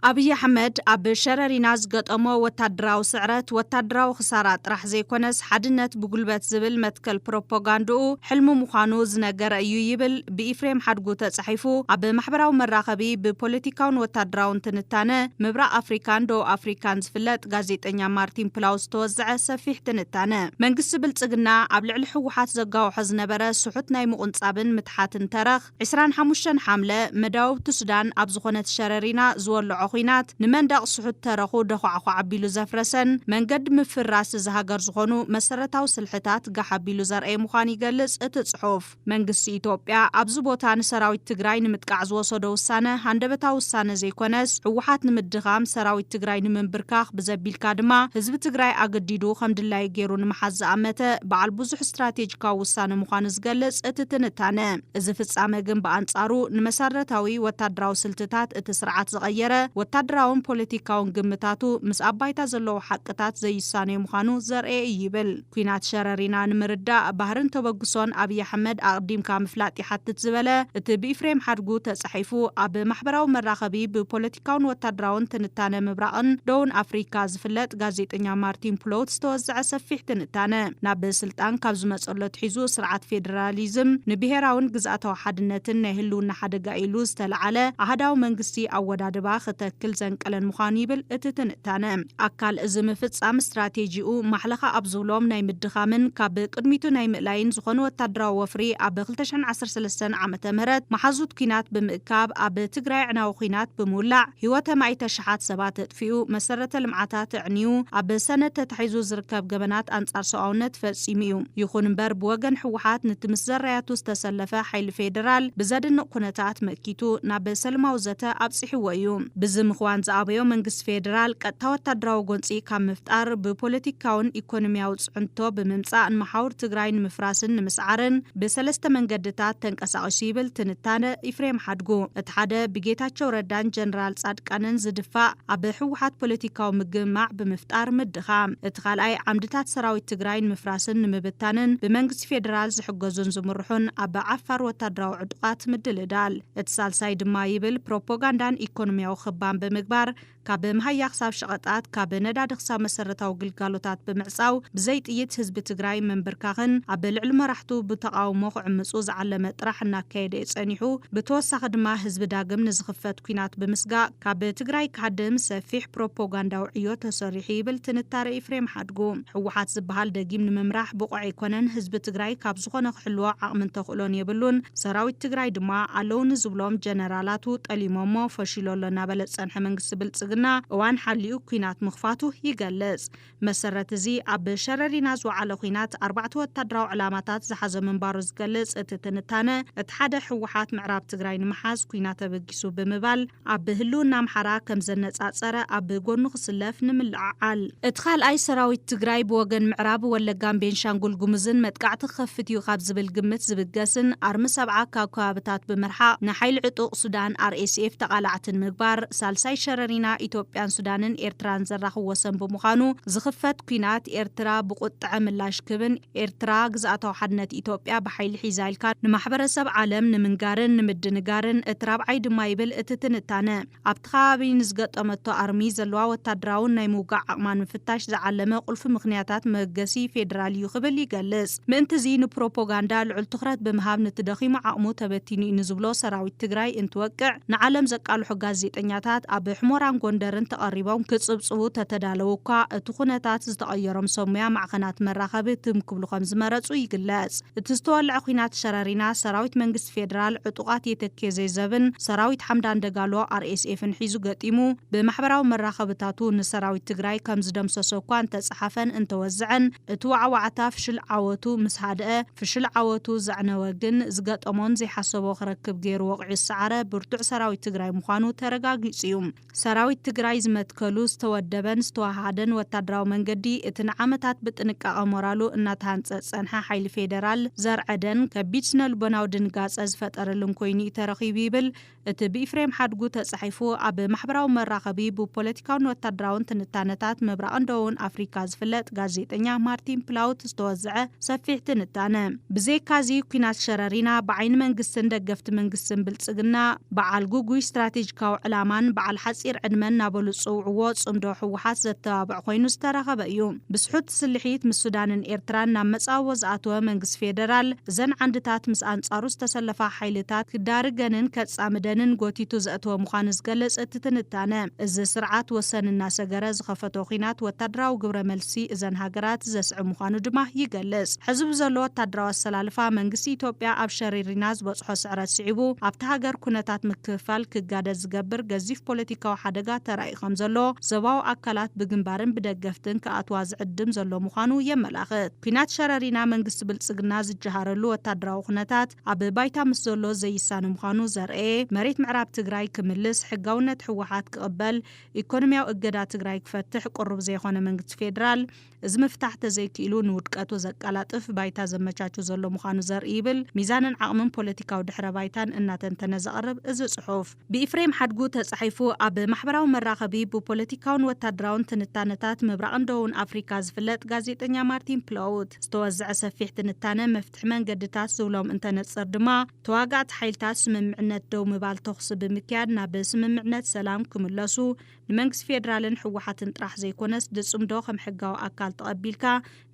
አብይ አሕመድ አብ ሸረሪና ዝገጠሞ ወታደራዊ ስዕረት ወታደራዊ ክሳራ ጥራሕ ዘይኮነስ ሓድነት ብጉልበት ዝብል መትከል ፕሮፓጋንዳኡ ሕልሙ ምዃኑ ዝነገረ እዩ ይብል ብኢፍሬም ሓድጉ ተጻሒፉ አብ ማሕበራዊ መራኸቢ ብፖለቲካውን ወታደራውን ትንታነ ምብራቕ አፍሪካን ደቡብ አፍሪካን ዝፍለጥ ጋዜጠኛ ማርቲን ፕላውት ተወዝዐ ሰፊሕ ትንታነ መንግስቲ ብልጽግና አብ ልዕሊ ሕወሓት ዘጋውሖ ዝነበረ ስሑት ናይ ምቁንጻብን ምትሓትን ተረኽ 25 ሓምለ መደቡብቲ ሱዳን አብ ዝኾነት ሸረሪና ዝወልዖ ኩናት ንመንደቕ ስሑት ተረኹ ደኳዕኳ ዓቢሉ ዘፍረሰን መንገዲ ምፍራስ ዝሃገር ዝኾኑ መሰረታዊ ስልሕታት ጋሓቢሉ ዘርአየ ምዃኑ ይገልጽ እቲ ጽሑፍ። መንግስቲ ኢትዮጵያ ኣብዚ ቦታ ንሰራዊት ትግራይ ንምጥቃዕ ዝወሰዶ ውሳነ ሃንደበታዊ ውሳነ ዘይኮነስ ህወሓት ንምድኻም ሰራዊት ትግራይ ንምንብርካኽ ብዘቢልካ ድማ ህዝቢ ትግራይ ኣገዲዱ ከም ድላይ ገይሩ ንምሓዝ ዝኣመተ በዓል ብዙሕ ስትራቴጂካዊ ውሳነ ምዃኑ ዝገልጽ እቲ ትንታነ እዚ ፍጻመ ግን ብኣንጻሩ ንመሰረታዊ ወታደራዊ ስልትታት እቲ ስርዓት ዝቐየረ ወታደራውን ፖለቲካውን ግምታቱ ምስ ኣባይታ ዘለዎ ሓቅታት ዘይሳነዩ ምዃኑ ዘርአ ይብል። ኩናት ሸረሪና ንምርዳእ ባህርን ተበግሶን ኣብይ ኣሕመድ ኣቕዲምካ ምፍላጥ ይሓትት ዝበለ እቲ ብኢፍሬም ሓድጉ ተጻሒፉ ኣብ ማሕበራዊ መራኸቢ ብፖለቲካውን ወታደራውን ትንታነ ምብራቕን ደቡብ ኣፍሪካ ዝፍለጥ ጋዜጠኛ ማርቲን ፕሎት ዝተወዝዐ ሰፊሕ ትንታነ ናብ ስልጣን ካብ ዝመጸሎ ትሒዙ ስርዓት ፌደራሊዝም ንብሔራውን ግዝኣታዊ ሓድነትን ናይ ህልውና ሓደጋ ኢሉ ዝተለዓለ ኣህዳዊ መንግስቲ ኣወዳድባ ክተክል ዘንቀለን ምዃኑ ይብል እቲ ትንታነ። ኣካል እዚ ምፍጻም ስትራቴጂኡ ማሕለኻ ኣብ ዝብሎም ናይ ምድኻምን ካብ ቅድሚቱ ናይ ምእላይን ዝኾኑ ወታደራዊ ወፍሪ ኣብ 2013 ዓመተ ምህረት መሓዙት ኩናት ብምእካብ ኣብ ትግራይ ዕናዊ ኩናት ብምውላዕ ህይወተ ማይተ ሸሓት ሰባት ኣጥፊኡ መሰረተ ልምዓታት ዕንዩ ኣብ ሰነድ ተታሒዙ ዝርከብ ገበናት ኣንጻር ሰብኣውነት ፈጺሙ እዩ። ይኹን እምበር ብወገን ህወሓት ነቲ ምስ ዘራያቱ ዝተሰለፈ ሓይሊ ፌደራል ብዘድንቕ ኩነታት መኪቱ ናብ ሰልማዊ ዘተ ኣብፂሕዎ እዩ። ብዚ ምኽዋን ዝኣበዮ መንግስቲ ፌደራል ቀጥታ ወታደራዊ ጎንፂ ካብ ምፍጣር ብፖለቲካውን ኢኮኖሚያዊ ጽዕንቶ ብምምጻእ ንመሓውር ትግራይ ንምፍራስን ንምስዓርን ብሰለስተ መንገድታት ተንቀሳቒሱ ይብል ትንታነ ኢፍሬም ሓድጉ። እቲ ሓደ ብጌታቸው ረዳን ጀነራል ጻድቃንን ዝድፋእ ኣብ ህወሓት ፖለቲካዊ ምግማዕ ብምፍጣር ምድኻም፣ እቲ ካልኣይ ዓምድታት ሰራዊት ትግራይ ንምፍራስን ንምብታንን ብመንግስቲ ፌደራል ዝሕገዙን ዝምርሑን ኣብ ዓፋር ወታደራዊ ዕጡቓት ምድልዳል፣ እቲ ሳልሳይ ድማ ይብል ፕሮፓጋንዳን ኢኮኖሚያዊ ክባን ብምግባር ካብ መሃያ ክሳብ ሸቐጣት ካብ ነዳዲ ክሳብ መሰረታዊ ግልጋሎታት ብምዕጻው ብዘይ ጥይት ህዝቢ ትግራይ መንበርካኽን ኣብ ልዕሊ መራሕቱ ብተቃውሞ ክዕምፁ ዝዓለመ ጥራሕ እናካየደ የጸኒሑ ብተወሳኺ ድማ ህዝቢ ዳግም ንዝኽፈት ኩናት ብምስጋእ ካብ ትግራይ ካድም ሰፊሕ ፕሮፓጋንዳዊ ዕዮ ተሰሪሑ ይብል ትንታረ ኢፍሬም ሓድጉ። ህወሓት ዝበሃል ደጊም ንምምራሕ ብቑዕ ኣይኮነን ህዝቢ ትግራይ ካብ ዝኾነ ክሕልዎ ዓቕምን ተኽእሎን የብሉን ሰራዊት ትግራይ ድማ ኣለውኒ ዝብሎም ጀነራላቱ ጠሊሞሞ ፈሺሎሎ እናበለ ጸንሐ መንግስቲ ብልጽግና እዋን ሓልዩ ኩናት ምኽፋቱ ይገልጽ። መሰረት እዚ ኣብ ሸረሪና ዝወዓለ ኩናት 4 ወታደራዊ ዕላማታት ዝሓዘ ምንባሩ ዝገልጽ እቲ ትንታነ እቲ ሓደ ህወሓት ምዕራብ ትግራይ ንምሓዝ ኩናት ተበጊሱ ብምባል ኣብ ህልውና ኣምሓራ ከም ዘነጻጸረ ኣብ ጎኑ ክስለፍ ንምልዓዓል፣ እቲ ካልኣይ ሰራዊት ትግራይ ብወገን ምዕራብ ወለጋን ቤንሻንጉል ጉሙዝን መጥቃዕቲ ክኸፍት እዩ ካብ ዝብል ግምት ዝብገስን ኣርሚ ሰብዓ ካብ ከባብታት ብምርሓቕ ንሓይሊ ዕጡቕ ሱዳን RSF ተቓላዕትን ምግባር ሳልሳይ ሸረሪና ኢትዮጵያን ሱዳንን ኤርትራን ዘራኽብ ወሰን ብምዃኑ ዝኽፈት ኩናት ኤርትራ ብቁጥዐ ምላሽ ክብን ኤርትራ ግዝኣታዊ ሓድነት ኢትዮጵያ ብሓይሊ ሒዛ ኢልካ ንማሕበረሰብ ዓለም ንምንጋርን ንምድንጋርን እቲ ራብዓይ ድማ ይብል እቲ ትንታነ ኣብቲ ከባቢ ንዝገጠመቶ ኣርሚ ዘለዋ ወታደራውን ናይ ምውጋዕ ዓቕማን ምፍታሽ ዝዓለመ ቁልፊ ምኽንያታት መገሲ ፌደራል እዩ ክብል ይገልጽ። ምእንቲ እዚ ንፕሮፓጋንዳ ልዑል ትኹረት ብምሃብ ነቲ ደኺሙ ዓቕሙ ተበቲኑ እዩ ንዝብሎ ሰራዊት ትግራይ እንትወቅዕ ንዓለም ዘቃልሑ ጋዜጠኛታት ኣብ ሕሞራን ጎንደርን ተቐሪቦም ክጽብጽቡ ተተዳለዉ እኳ እቲ ኩነታት ዝተቐየሮም ሰሙያ ማዕኸናት መራኸቢ ትም ክብሉ ከም ዝመረጹ ይግለጽ። እቲ ዝተወልዐ ኩናት ሸረሪና ሰራዊት መንግስቲ ፌደራል ዕጡቓት የተክየ ዘይዘብን ሰራዊት ሓምዳን ደጋሎ RSFን ሒዙ ገጢሙ ብማሕበራዊ መራኸብታቱ ንሰራዊት ትግራይ ከም ዝደምሰሶ እኳ እንተጸሓፈን እንተወዝዐን እቲ ዋዕዋዕታ ፍሽል ዓወቱ ምስ ሃድአ ፍሽል ዓወቱ ዘዕነወ ግን ዝገጠሞን ዘይሓሰቦ ክረክብ ገይሩ ወቕዑ ዝሰዓረ ብርቱዕ ሰራዊት ትግራይ ምዃኑ ተረጋጊጹ እዩ። ሰራዊት ትግራይ ዝመትከሉ ዝተወደበን ዝተዋሃደን ወታደራዊ መንገዲ እቲ ንዓመታት ብጥንቃቐ ሞራሉ እናተሃንጸ ጸንሐ ሓይሊ ፌደራል ዘርዐደን ከቢድ ስነልቦናዊ ድንጋጸ ዝፈጠረልን ኮይኑ ተረኺቡ ይብል እቲ ብኢፍሬም ሓድጉ ተጻሒፉ ኣብ ማሕበራዊ መራኸቢ ብፖለቲካውን ወታደራውን ትንታነታት ምብራቕን ደቡብ ኣፍሪካ ዝፍለጥ ጋዜጠኛ ማርቲን ፕላውት ዝተወዝዐ ሰፊሕ ትንታነ። ብዘይካዚ ኩናት ሸረሪና ብዓይኒ መንግስትን ደገፍቲ መንግስትን ብልጽግና በዓል ጉጉይ ስትራቴጂካዊ ዕላማን በዓል ሓፂር ዕድመን ናበሉ ዝጽውዕዎ ጽምዶ ህወሓት ዘተባብዕ ኮይኑ ዝተረኸበ እዩ። ብስሑት ስልሒት ምስ ሱዳንን ኤርትራን ናብ መጻወ ዝኣተወ መንግስቲ ፌደራል እዘን ዓንድታት ምስ ኣንጻሩ ዝተሰለፋ ሓይልታት ክዳርገንን ከጻምደንን ጎቲቱ ዘእተወ ምዃኑ ዝገልጽ እቲ ትንታነ እዚ ስርዓት ወሰን እናሰገረ ዝኸፈቶ ኩናት ወታደራዊ ግብረ መልሲ እዘን ሃገራት ዘስዕ ምዃኑ ድማ ይገልጽ። ሕዝቢ ዘሎ ወታደራዊ ኣሰላልፋ መንግስቲ ኢትዮጵያ ኣብ ሸረሪና ዝበጽሖ ስዕረት ስዒቡ ኣብቲ ሃገር ኩነታት ምክፍፋል ክጋደድ ዝገብር ገዚፍ ፖለቲካዊ ሓደጋ ተራኢ ከም ዘሎ ሰብኣዊ ኣካላት ብግንባርን ብደገፍትን ከኣትዋ ዝዕድም ዘሎ ምዃኑ የመላኽት። ኩናት ሸረሪና መንግስቲ ብልጽግና ዝጀሃረሉ ወታደራዊ ኩነታት ኣብ ባይታ ምስ ዘሎ ዘይሳነ ምዃኑ ዘርኤ መሬት ምዕራብ ትግራይ ክምልስ ሕጋውነት ሕወሓት ክቕበል ኢኮኖሚያዊ እገዳ ትግራይ ክፈትሕ ቁሩብ ዘይኮነ መንግስቲ ፌደራል እዚ ምፍታሕ ተዘይክኢሉ ንውድቀቱ ዘቃላጥፍ ባይታ ዘመቻቹ ዘሎ ምዃኑ ዘርኢ ይብል ሚዛንን ዓቕምን ፖለቲካዊ ድሕረ ባይታን እናተንተነ ዘቕርብ እዚ ጽሑፍ ብኢፍሬም ሓድጉ ተጻሒፉ ኣብ ማሕበራዊ መራኸቢ ብፖለቲካውን ወታደራውን ትንታነታት ምብራቕን ደቡብን ኣፍሪካ ዝፍለጥ ጋዜጠኛ ማርቲን ፕላውት ዝተወዝዐ ሰፊሕ ትንታነ መፍትሒ መንገድታት ዝብሎም እንተነጽር ድማ ተዋጋእቲ ሓይልታት ስምምዕነት ደው ምባል ተኽሲ ብምክያድ ናብ ስምምዕነት ሰላም ክምለሱ ንመንግስቲ ፌደራልን ሕወሓትን ጥራሕ ዘይኮነስ ድጽምዶ ከም ሕጋዊ ኣካል ተቐቢልካ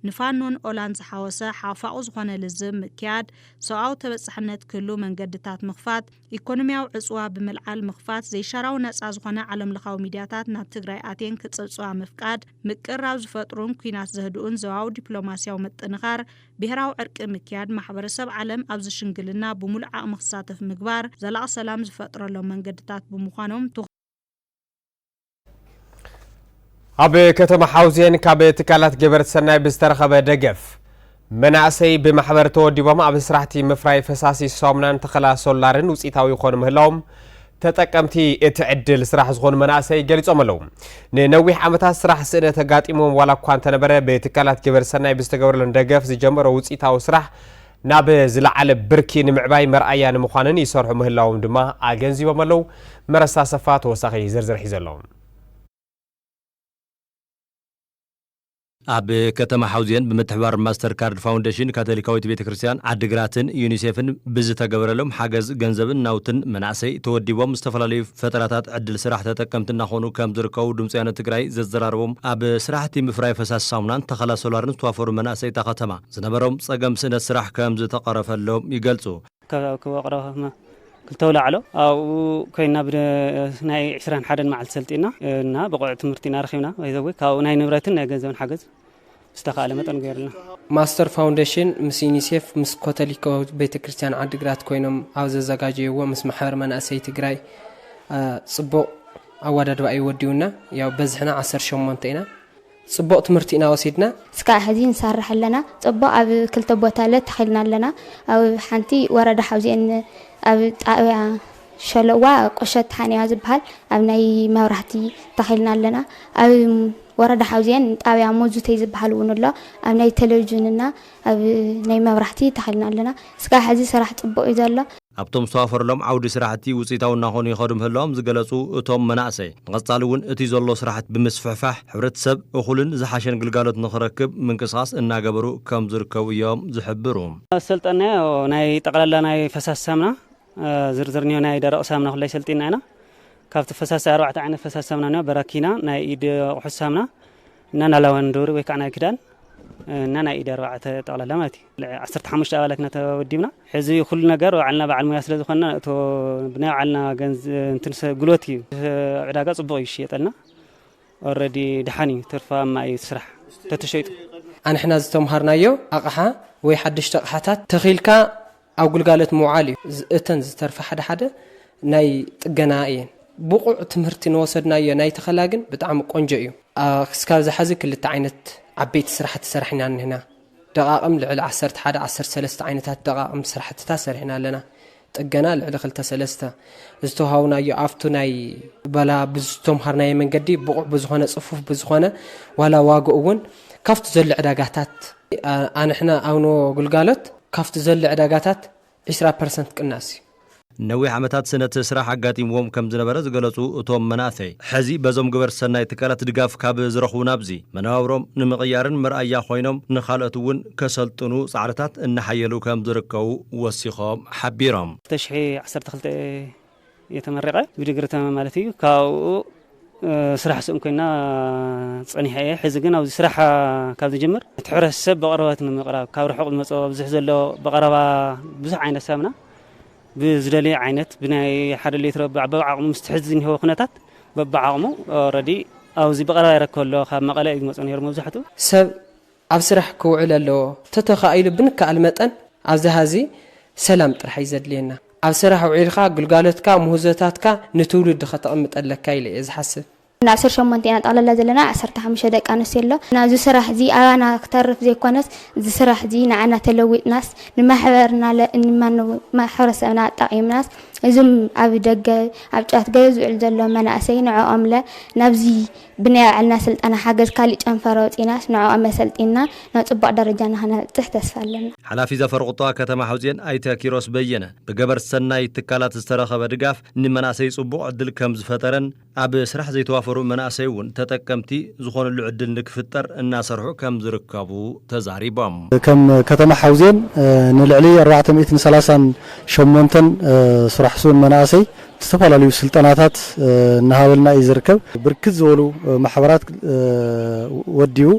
ንፋኖን ኦላን ዝሓወሰ ሓፋቑ ዝኾነ ልዝብ ምክያድ ሰብኣዊ ተበጻሕነት ክህሉ መንገድታት ምኽፋት ኢኮኖሚያዊ ዕፅዋ ብምልዓል ምኽፋት ዘይሸራዊ ነጻ ዝኾነ ዓለምለኻዊ ሚድያታት ናብ ትግራይ ኣቴን ክጽብጽባ ምፍቃድ ምቅራብ ዝፈጥሩን ኩናት ዘህድኡን ዘባዊ ዲፕሎማስያዊ ምጥንኻር ብሄራዊ ዕርቂ ምክያድ ማሕበረሰብ ዓለም ኣብዚ ሽንግልና ብሙሉእ ዓቕሚ ክሳተፍ ምግባር ዘላቕ ሰላም ዝፈጥረሎም መንገድታት ብምዃኖም ኣብ ከተማ ሓውዜን ካብ ትካላት ገበርቲ ሰናይ ብዝተረኸበ ደገፍ መናእሰይ ብማሕበር ተወዲቦም ኣብ ስራሕቲ ምፍራይ ፈሳሲ ሳሙናን ተኸላ ሶላርን ውፅኢታዊ ይኾኑ ምህላዎም ተጠቀምቲ እቲ ዕድል ስራሕ ዝኾኑ መናእሰይ ገሊጾም ኣለዉ ንነዊሕ ዓመታት ስራሕ ስእነት ተጋጢሞም ዋላ እኳ እንተነበረ ብትካላት ገበርቲ ሰናይ ብዝተገበረሎም ደገፍ ዝጀመሮ ውፅኢታዊ ስራሕ ናብ ዝለዓለ ብርኪ ንምዕባይ መርኣያ ንምዃንን ይሰርሑ ምህላዎም ድማ ኣገንዚቦም ኣለዉ መረሳ ሰፋ ተወሳኺ ዝርዝር ሒዙ ኣለዉ ኣብ ከተማ ሓውዜን ብምትሕባር ማስተር ካርድ ፋውንዴሽን ካቶሊካዊት ቤተክርስትያን ዓዲግራትን ዩኒሴፍን ብዝተገበረሎም ሓገዝ ገንዘብን ናውትን መናእሰይ ተወዲቦም ዝተፈላለዩ ፈጠራታት ዕድል ስራሕ ተጠቀምቲ እናኾኑ ከም ዝርከቡ ድምፂ ወያነ ትግራይ ዘዘራርቦም ኣብ ስራሕቲ ምፍራይ ፈሳሲ ሳሙናን ተኸላ ሶላርን ዝተዋፈሩ መናእሰይ እታ ከተማ ዝነበሮም ፀገም ስእነት ስራሕ ከም ዝተቐረፈሎም ይገልጹ ክልተውላዕሎ ኣብኡ ኮይና ብናይ 21 መዓልቲ ሰልጢና እና ብቑዕ ትምህርቲና ረኺብና ወይዘዊ ካብኡ ናይ ንብረትን ናይ ገንዘብን ሓገዝ ዝተኻእለ መጠን ገይርልና ማስተር ፋውንዴሽን ምስ ዩኒሴፍ ምስ ካቶሊካዊት ቤተክርስትያን ዓዲግራት ኮይኖም ኣብ ዘዘጋጀይዎ ምስ ማሕበር መናእሰይ ትግራይ ጽቡቕ ኣወዳድባ ይወዲውና ያው በዝሕና 18 ኢና ጽቡቕ ትምህርቲ ኢና ወሲድና እስካዕ ሕዚ ንሰርሕ ኣለና ጽቡቕ ኣብ ክልተ ቦታ ተኺልና ኣለና ኣብ ሓንቲ ወረዳ ሓውዜን ኣብ ጣብያ ሸለዋ ቆሸት ሓንያ ዝበሃል ኣብ ናይ መብራህቲ ተኺልና ኣለና ኣብ ወረዳ ሓውዜን ጣብያ ሞዙተይ ዝበሃል እውን ኣሎ ኣብ ናይ ቴሌቪዥንና ኣብ ናይ መብራህቲ ተኺልና ኣለና እስካዕ ሕዚ ስራሕ ጽቡቕ እዩ ዘሎ ኣብቶም ዝተዋፈረሎም ዓውዲ ስራሕቲ ውፅኢታዊ እናኾኑ ይኸዱ ምህላዎም ዝገለጹ እቶም መናእሰይ ንቐጻሊ እውን እቲ ዘሎ ስራሕቲ ብምስፍሕፋሕ ሕብረተሰብ እኹልን ዝሓሸን ግልጋሎት ንኽረክብ ምንቅስቓስ እናገበሩ ከም ዝርከቡ እዮም ዝሕብሩ ሰልጠናዮ ናይ ጠቕላላ ናይ ፈሳሲ ሳሙና ዝርዝርኒዮ ናይ ደረቕ ሳሙና ኩላይ ሰልጢና ኢና ካብቲ ፈሳሲ 4 ዓይነት ፈሳሲ ሳሙና ነው በራኪና ናይ ኢድ ቁሑስ ሳሙና እና ናላወንዶሪ ወይ ከዓ ናይ ክዳን እና ናይ ኢድ 4 ጠቕላላ ማለት እዩ 15 ኣባላትና ተወዲብና ሕዚ ኩሉ ነገር ባዕልና ባዕል ሙያ ስለ ዝኾነ እቶ ብናይ ባዕልና ገንዝ እንትን ጉልበት እዩ ዕዳጋ ጽቡቕ ይሽየጠልና ኦልሬዲ ድሓኒ ትርፋማ እዩ ስራሕ ተተሸይጡ ኣንሕና ዝተምሃርናዮ ኣቕሓ ወይ ሓድሽቲ ኣቕሓታት ተኺልካ ኣብ ግልጋሎት ምውዓል እዩ እተን ዝተርፈ ሓደ ናይ ጥገና እየን ብቑዕ ትምህርቲ ንወሰድናዮ ናይ ተኸላ ግን ብጣዕሚ ቆንጆ እዩ እስካብ ዝሓዚ ክልተ ዓይነት ዓበይቲ ስራሕቲ ሰሪሕና ንሕና ደቃቕም ልዕሊ 11 13 ዓይነታት ደቃቕም ስራሕትታት ሰሪሕና ኣለና ጥገና ልዕሊ 2-3 ዝተውሃውናዮ ኣፍቱ ናይ በላ ብዝተምሃርናዮ መንገዲ ብቑዕ ብዝኾነ ጽፉፍ ብዝኾነ ዋላ ዋግኡ እውን ካብቲ ዘሎ ዕዳጋታት ኣንሕና ኣውኖ ግልጋሎት ካብቲ ዘሎ ዕዳጋታት 20% ቅናስ እዩ ነዊሕ ዓመታት ስነት ስራሕ ኣጋጢምዎም ከም ዝነበረ ዝገለጹ እቶም መናእሰይ ሕዚ በዞም ገበርቲ ሰናይ ትካላት ድጋፍ ካብ ዝረኽቡ ናብዚ መነባብሮም ንምቕያርን መርኣያ ኮይኖም ንኻልኦት እውን ከሰልጥኑ ጻዕርታት እናሓየሉ ከም ዝርከቡ ወሲኾም ሓቢሮም 2012 የተመረቀ ብዲግሪ ማለት እዩ ካብኡ ስራሕ ስም ኮይና ጸኒሐ ሕዚ ግን ኣብዚ ስራሕ ካብ ዝጅምር ትሕረሰብ በቀረባት ንምቕራብ ካብ ርሑቕ ዝመጽ ብዙሕ ዘሎ በቀረባ ብዙሕ ዓይነት ሳሙና ብዝደልየ ዓይነት ብናይ 1 ሊትር በዓቕሙ ምስትሕዝን ይሆ ኩነታት በዓቕሙ ኦልሬዲ ኣብዚ በቀረባ ይረከበሎ ካብ መቐለ ይመጽ ነይሩ መብዛሕትኡ ሰብ ኣብ ስራሕ ክውዕል ኣለዎ ተተኻኢሉ ብንካል መጠን ኣብዚ ሃዚ ሰላም ጥራሕ ይዘድልየና ኣብ ስራሕ ውዒልካ ግልጋሎትካ ምህዞታትካ ንትውልድ ከተቐምጠለካ ኢለ እየ ዝሓስብ ናብ 18 ኢና ጠቕለላ ዘለና 15 ደቂ ኣንስትዮ ኣሎ ናብዚ ስራሕ እዚ ኣባና ክተርፍ ዘይኮነስ እዚ ስራሕ እዚ ንዓና ተለዊጥናስ ንማሕበርና ማሕበረሰብና ጠቒምናስ እዞም ኣብ ደገ ኣብ ጫት ገለ ዝውዕል ዘሎ መናእሰይ ንዕኦም ናብዚ ብናይ ባዕልና ስልጠና ሓገዝ ካሊእ ጨንፈረ ወፂናስ ንዕኦም መሰልጢና ናብ ፅቡቅ ደረጃ ንኽነብፅሕ ተስፋ ኣለና ሓላፊ ዘፈር ቁጠባ ከተማ ሓውዜን ኣይተ ኪሮስ በየነ ብገበርቲ ሰናይ ትካላት ዝተረኸበ ድጋፍ ንመናእሰይ ፅቡቅ ዕድል ከም ዝፈጠረን ኣብ ስራሕ ዘይተዋፈሩ መናእሰይ እውን ተጠቀምቲ ዝኾነሉ ዕድል ንክፍጠር እናሰርሑ ከም ዝርከቡ ተዛሪቦም ከም ከተማ ሓውዜን ንልዕሊ 438 ስራሕ ሱን መናእሰይ ዝተፈላለዩ ስልጠናታት እናሃበልና እዩ ዝርከብ ብርክት ዝበሉ ማሕበራት ወዲኡ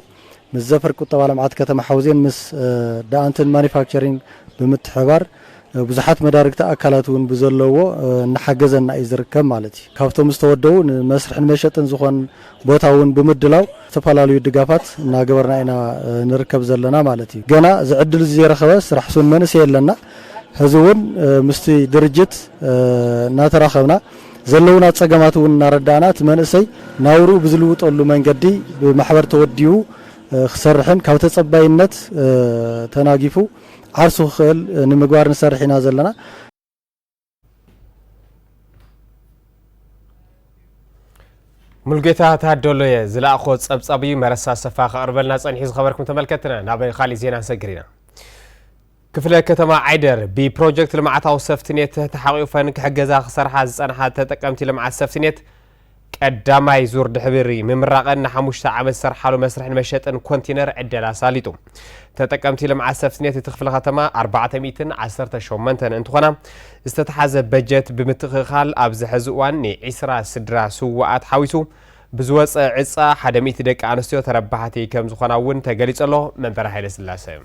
ምስ ዘፈር ቁጠባ ልምዓት ከተማ ሓውዜን ምስ ዳኣንትን ማኒፋክቸሪንግ ብምትሕባር ብዙሓት መዳርግቲ ኣካላት እውን ብዘለዎ እናሓገዘና እዩ ዝርከብ ማለት እዩ ካብቶም ዝተወደቡ ንመስርሕን መሸጥን ዝኾን ቦታ እውን ብምድላው ዝተፈላለዩ ድጋፋት እናገበርና ኢና ንርከብ ዘለና ማለት እዩ ገና ዝዕድል ዝረኸበ ስራሕ ሱን መንእሰይ የለና ሕዚ እውን ምስቲ ድርጅት እናተራኸብና ዘለውና ፀገማት እውን እናረዳእና እቲ መንእሰይ ናብሩ ብዝልውጠሉ መንገዲ ብማሕበር ተወዲኡ ክሰርሕን ካብ ተፀባይነት ተናጊፉ ዓርሱ ክኽእል ንምግባር ንሰርሕ ኢና ዘለና ሙልጌታ ታደሎ ዝላእኾ ፀብፀብ እዩ መረሳ ሰፋ ክቅርበልና ፀኒሑ ዝኸበርኩም ተመልከትና ናብ ካሊእ ዜና ሰግሪና ክፍለ ከተማ ዓይደር ብፕሮጀክት ልምዓታዊ ሰፍትኔት ተሓቂፈን ክሕገዛ ክሰርሓ ዝፀንሓ ተጠቀምቲ ልምዓት ሰፍትኔት ቀዳማይ ዙር ድሕብሪ ምምራቐን ን5 ዓመት ሰርሓሉ መስርሕን መሸጥን ኮንቲነር ዕደላ ሳሊጡ ተጠቀምቲ ልምዓት ሰፍትኔት እቲ ክፍለ ከተማ 418 እንትኾና ዝተተሓዘ በጀት ብምትኽኻል ኣብ ዝሕዚ እዋን ን20 ስድራ ስዋኣት ሓዊሱ ብዝወፀ ዕፃ 100 ደቂ ኣንስትዮ ተረባሕቲ ከም ዝኾና እውን ተገሊጸሎ መንበረ ሃይለ ስላሴ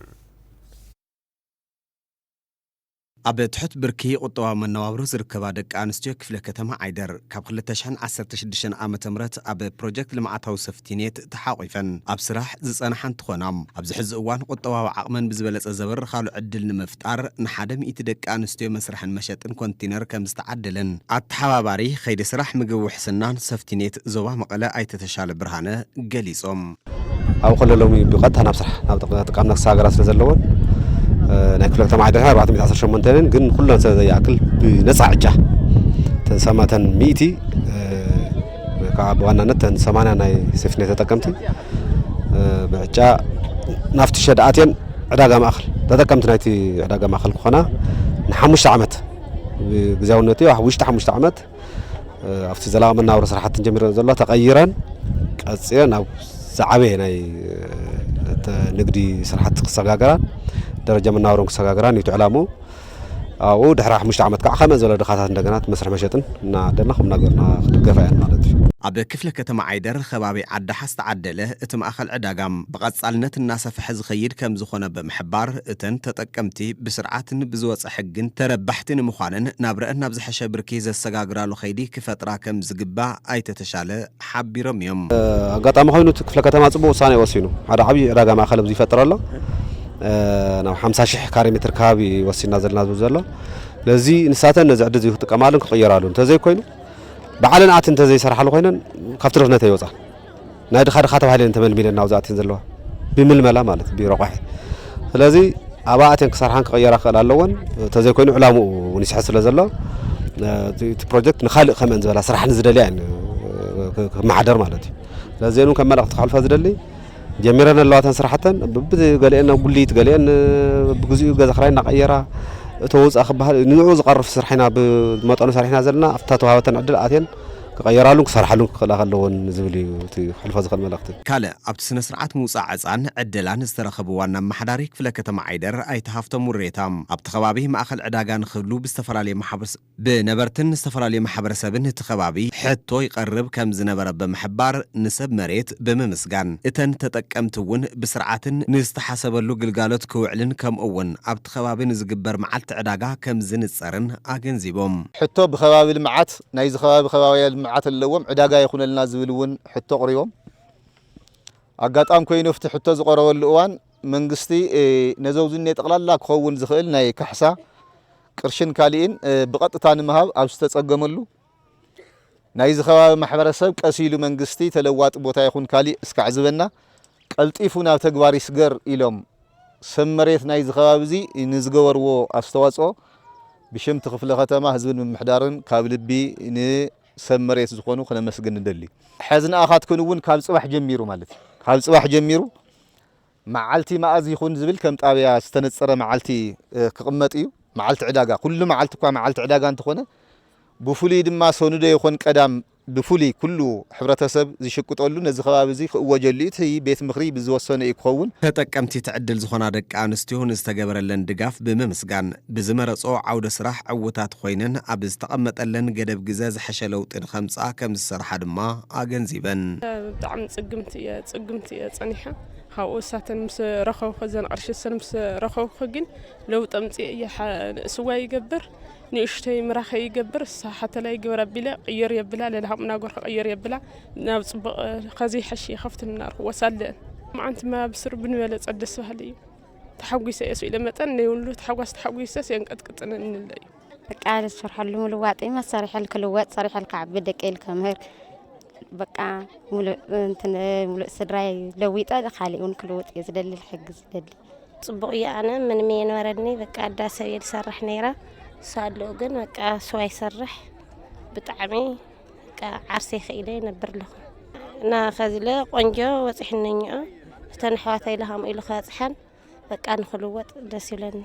ኣብ ትሕት ብርኪ ቁጠባ መነባብሮ ዝርከባ ደቂ ኣንስትዮ ክፍለ ከተማ ዓይደር ካብ 2016 ዓመተ ምህረት ኣብ ፕሮጀክት ልምዓታዊ ሰፍቲኔት ተሓቂፈን ኣብ ስራሕ ዝጸንሓ እንትኾኖም ኣብዚ ሕዚ እዋን ቁጠባዊ ዓቕመን ብዝበለጸ ዘበርኻሉ ዕድል ንምፍጣር ን100 ደቂ ኣንስትዮ መስርሕን መሸጥን ኮንቲነር ከም ዝተዓደለን ኣተሓባባሪ ከይዲ ስራሕ ምግቢ ውሕስናን ሰፍቲኔት ዞባ መቐለ ኣይተተሻለ ብርሃነ ገሊጾም ኣብ ኩሎም ብቐጥታ ናብ ስራሕ ናብ ተጠቃምና ክሳገራ ስለ ዘለዎን ናይ ክፍለ ከተማ ዓይደር 418 ግን ኩለን ስለዘይኣክል ብነፃ ዕጫ ተሰማተን 100 ካብ ዋናነት 80 ናይ ሰፍትኔት ተጠቀምቲ ብዕጫ ናፍቲ ሸድኣትን ዕዳጋ ማእኸል ተጠቀምቲ ናይቲ ዕዳጋ ማእኸል ክኾና ን5 ዓመት ግዜያውነት እዩ ውሽጢ 5 ዓመት ኣብቲ ዘላቒ መናብሮ ስራሕትን ጀሚረን ዘሎ ተቐይረን ቀፂረን ናብ ዝዓበየ ናይ ንግዲ ስራሕቲ ክሰጋገራ درجة من نورون كساقران يتعلموا أو دحرة 5 عامات كعخمة زول دخاتات دقنات مسرح مشيتن نادنا خم نقدرنا دقفاء مالتي ኣብ ክፍለ ከተማ ዓይደር ከባቢ ዓዳ ሓስተዓደለ እቲ ማእኸል ዕዳጋም ብቐጻልነት እናሰፍሐ ዝኸይድ ከም ዝኾነ ብምሕባር እተን ተጠቀምቲ ብስርዓትን ብዝወፀ ሕግን ተረባሕቲ ንምዃንን ናብ ርአን ናብ ዝሐሸ ብርኪ ዘሰጋግራሉ ኸይዲ ክፈጥራ ከም ዝግባእ ኣይተተሻለ ሓቢሮም እዮም ኣጋጣሚ ኮይኑ እቲ ክፍለ ከተማ ጽቡቕ ውሳነ ወሲኑ ሓደ ዓብዪ ዕዳጋ ማእኸል ኣብዚ ይፈጥር ኣሎ ናብ 50,000 ካሬ ሜትር ከባቢ ወሲና ዘለና ዘሎ ለዚ ንሳተን ነዚ ዕድል ክጥቀማሉን ክቕየራሉን እንተዘይ ኮይኑ بعلن آتن تزي سرح لقينا كفترة نتيوزع نادي خارج خاطر هاي أنت ملمين النوزاتين زلوا بململا مالت بيروقح لذي أباعتين كسرحان كغير خلال اللون تزي كونوا علامو ونسحس لزلا بروجكت نخالق خمن زلا سرح نزل يعني معدر مالتي لذي كمل أخت خلف هذا اللي جميرنا اللواتن صراحة بدي قال لنا قليت قال لنا بجزء جزء خلينا نغيرها توز أخبها نعوز قرف سرحنا بمطعم سرحنا زلنا أفتاتوا هوا تنعدل آتين كغيرالون كسرحلون خلاهم نزولي حلفة زخل ملقتي كلا أبتسنا سرعة موسى عزان عدلان استرخبوانا محداريك في لكتم عيدر أي تهافتم مريتام أبتخبابه ما أخل عداغان خلو باستفرالي محبرس بنبرتن استفرالي محبرسابن تخبابي حتى يقرب كم زنبر بمحبار نسب مريت بممسجان اتن تتكمتون بسرعة نستحسب اللوج الجالوت كوعلن كم أون أبتخبابي نزجبر معلت عداغا كم زن السرن أجنزيبهم حتى بخبابي المعات نايز خبابي معات اللوم عداقا يكون لنا زولون حتى قريبهم أقاطعم كوينو فتح حتى زقروا اللوان منقستي نزوزني تقلال لا كخون زخيل ناي كحسا ቅርሽን ካሊን ብቐጥታ ንምሃብ ኣብ ዝተጸገመሉ ናይዚ ከባቢ ማሕበረሰብ ቀሲሉ መንግስቲ ተለዋጥ ቦታ ይኹን ካሊ እስካዕ ዝበና ቀልጢፉ ናብ ተግባር ይስገር ኢሎም ሰብ መሬት ናይዚ ከባቢ እዚ ንዝገበርዎ ኣስተዋጽኦ ብሽምቲ ክፍለ ከተማ ህዝብን ምምሕዳርን ካብ ልቢ ንሰብ መሬት ዝኾኑ ክነመስግን ንደሊ ሕዝንኣኻትኩን እውን ካብ ጽባሕ ጀሚሩ ማለት ካብ ጽባሕ ጀሚሩ መዓልቲ ማኣዝ ይኹን ዝብል ከም ጣብያ ዝተነጸረ መዓልቲ ክቕመጥ እዩ መዓልቲ ዕዳጋ ኩሉ መዓልቲ እኳ መዓልቲ ዕዳጋ እንትኾነ ብፍሉይ ድማ ሰኑዶ ይኹን ቀዳም ብፍሉይ ኩሉ ሕብረተሰብ ዝሽቅጠሉ ነዚ ከባቢ እዚ ክእወጀሉ እቲ ቤት ምኽሪ ብዝወሰነ ይክኸውን ተጠቀምቲ ትዕድል ዝኾና ደቂ ኣንስትዮ ንዝተገበረለን ድጋፍ ብምምስጋን ብዝመረጾ ዓውደ ስራሕ ዕውታት ኮይነን ኣብ ዝተቐመጠለን ገደብ ግዜ ዝሐሸ ለውጢ ንኸምፃ ከም ዝሰርሓ ድማ ኣገንዚበን ብጣዕሚ ጽግምቲ እየ ጸኒሐ ካብኡ እሳተን ምስ ረኸብኩ ዘን ቅርሺ ሰን ምስ ረኸብኩ ግን ለውጢ ኣምፅእ እየ ስዋ ይገብር ንእሽተይ ምራኸ ይገብር ሳሓተላይ ይገብር ኣቢለ ቅየር የብላ ለላሃም ናገር ቅየር የብላ ናብ ጽቡቕ ከዚ ሕሺ ከፍትን ናርኩ ወሳለን ማዓንቲ ማ ብስር ብንበለጸ ደስ በሃሊ እዩ ተሓጒሰ እየ ኢለ መጠን ነይብሉ ተሓጓስ ተሓጒሰስ የንቀጥቅጥን እንለዩ በቃ ልሰርሐሉ ምልዋጥ መሳሪሕ ልክልወጥ ሰሪሕ ልክዓቢ ደቀል ከምህር በቃ ሙሉእ ስድራይ ለዊጠ ካሊኡን ክልውጥ እየ ዝደሊ ልሕግዝ ዝደሊ ጽቡቕ እየ ኣነ ምንም የነበረኒ በቃ ዳሰብ እየ ዝሰርሕ ነይረ ሳለው ግን በቃ ሰው ይሰርሕ ብጣዕሚ በቃ ዓርሴ ኸኢለ ነበር ለኹ እና ከዚለ ቆንጆ ወጽሕነኝኦ ተንሕዋታይ ለሃም ኢሉ ኸጽሐን በቃ ንኽልወጥ ደስ ይብለኒ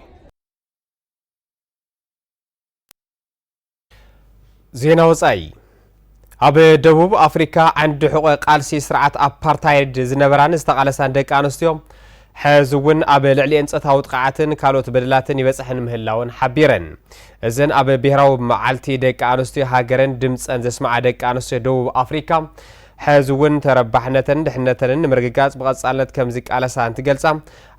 ዜና ወጻኢ ኣብ ደቡብ ኣፍሪካ ዓንዲ ሕቆ ቃልሲ ስርዓት ኣፓርታይድ ዝነበራን ዝተቃለሳን ደቂ ኣንስትዮ ሕዚ እውን ኣብ ልዕሊአን ፆታዊ ጥቃዓትን ካልኦት በደላትን ይበፅሕን ምህላውን ሓቢረን እዘን ኣብ ብሄራዊ መዓልቲ ደቂ ኣንስትዮ ሃገረን ድምፀን ዘስማዓ ደቂ ኣንስትዮ ደቡብ ኣፍሪካ ሕዚ እውን ተረባሕነትን ድሕነትን ንምርግጋጽ ብቐጻልነት ከም ዝቃለሳ እንትገልጻ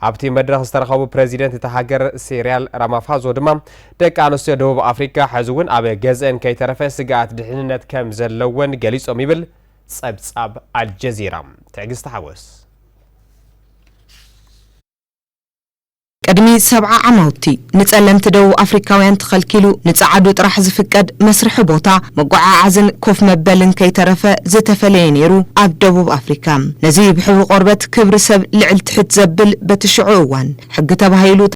ኣብቲ መድረኽ ዝተረኸቡ ፕሬዚደንት እቲ ሃገር ሲሪል ራማፎዛ ድማ ደቂ ኣንስትዮ ደቡብ ኣፍሪካ ሕዚ እውን ኣብ ገዝአን ከይተረፈ ስጋኣት ድሕንነት ከም ዘለወን ገሊጾም ይብል ጸብጻብ አልጀዚራ ትዕግስቲ ሓጎስ ቅድሚ 70 ዓመውቲ ንጸለምቲ ደቡብ ኣፍሪካውያን ተኸልኪሉ ንጻዓዱ ጥራሕ ዝፍቀድ መስርሕ ቦታ መጓዓዓዝን ኮፍ መበልን ከይተረፈ ዝተፈለየ ነይሩ ኣብ ደቡብ ኣፍሪካ ነዚ ብሕብሪ ቆርበት ክብሪ ሰብ ልዕል ትሕት ዘብል በትሽዑ እዋን ሕጊ ተባሂሉ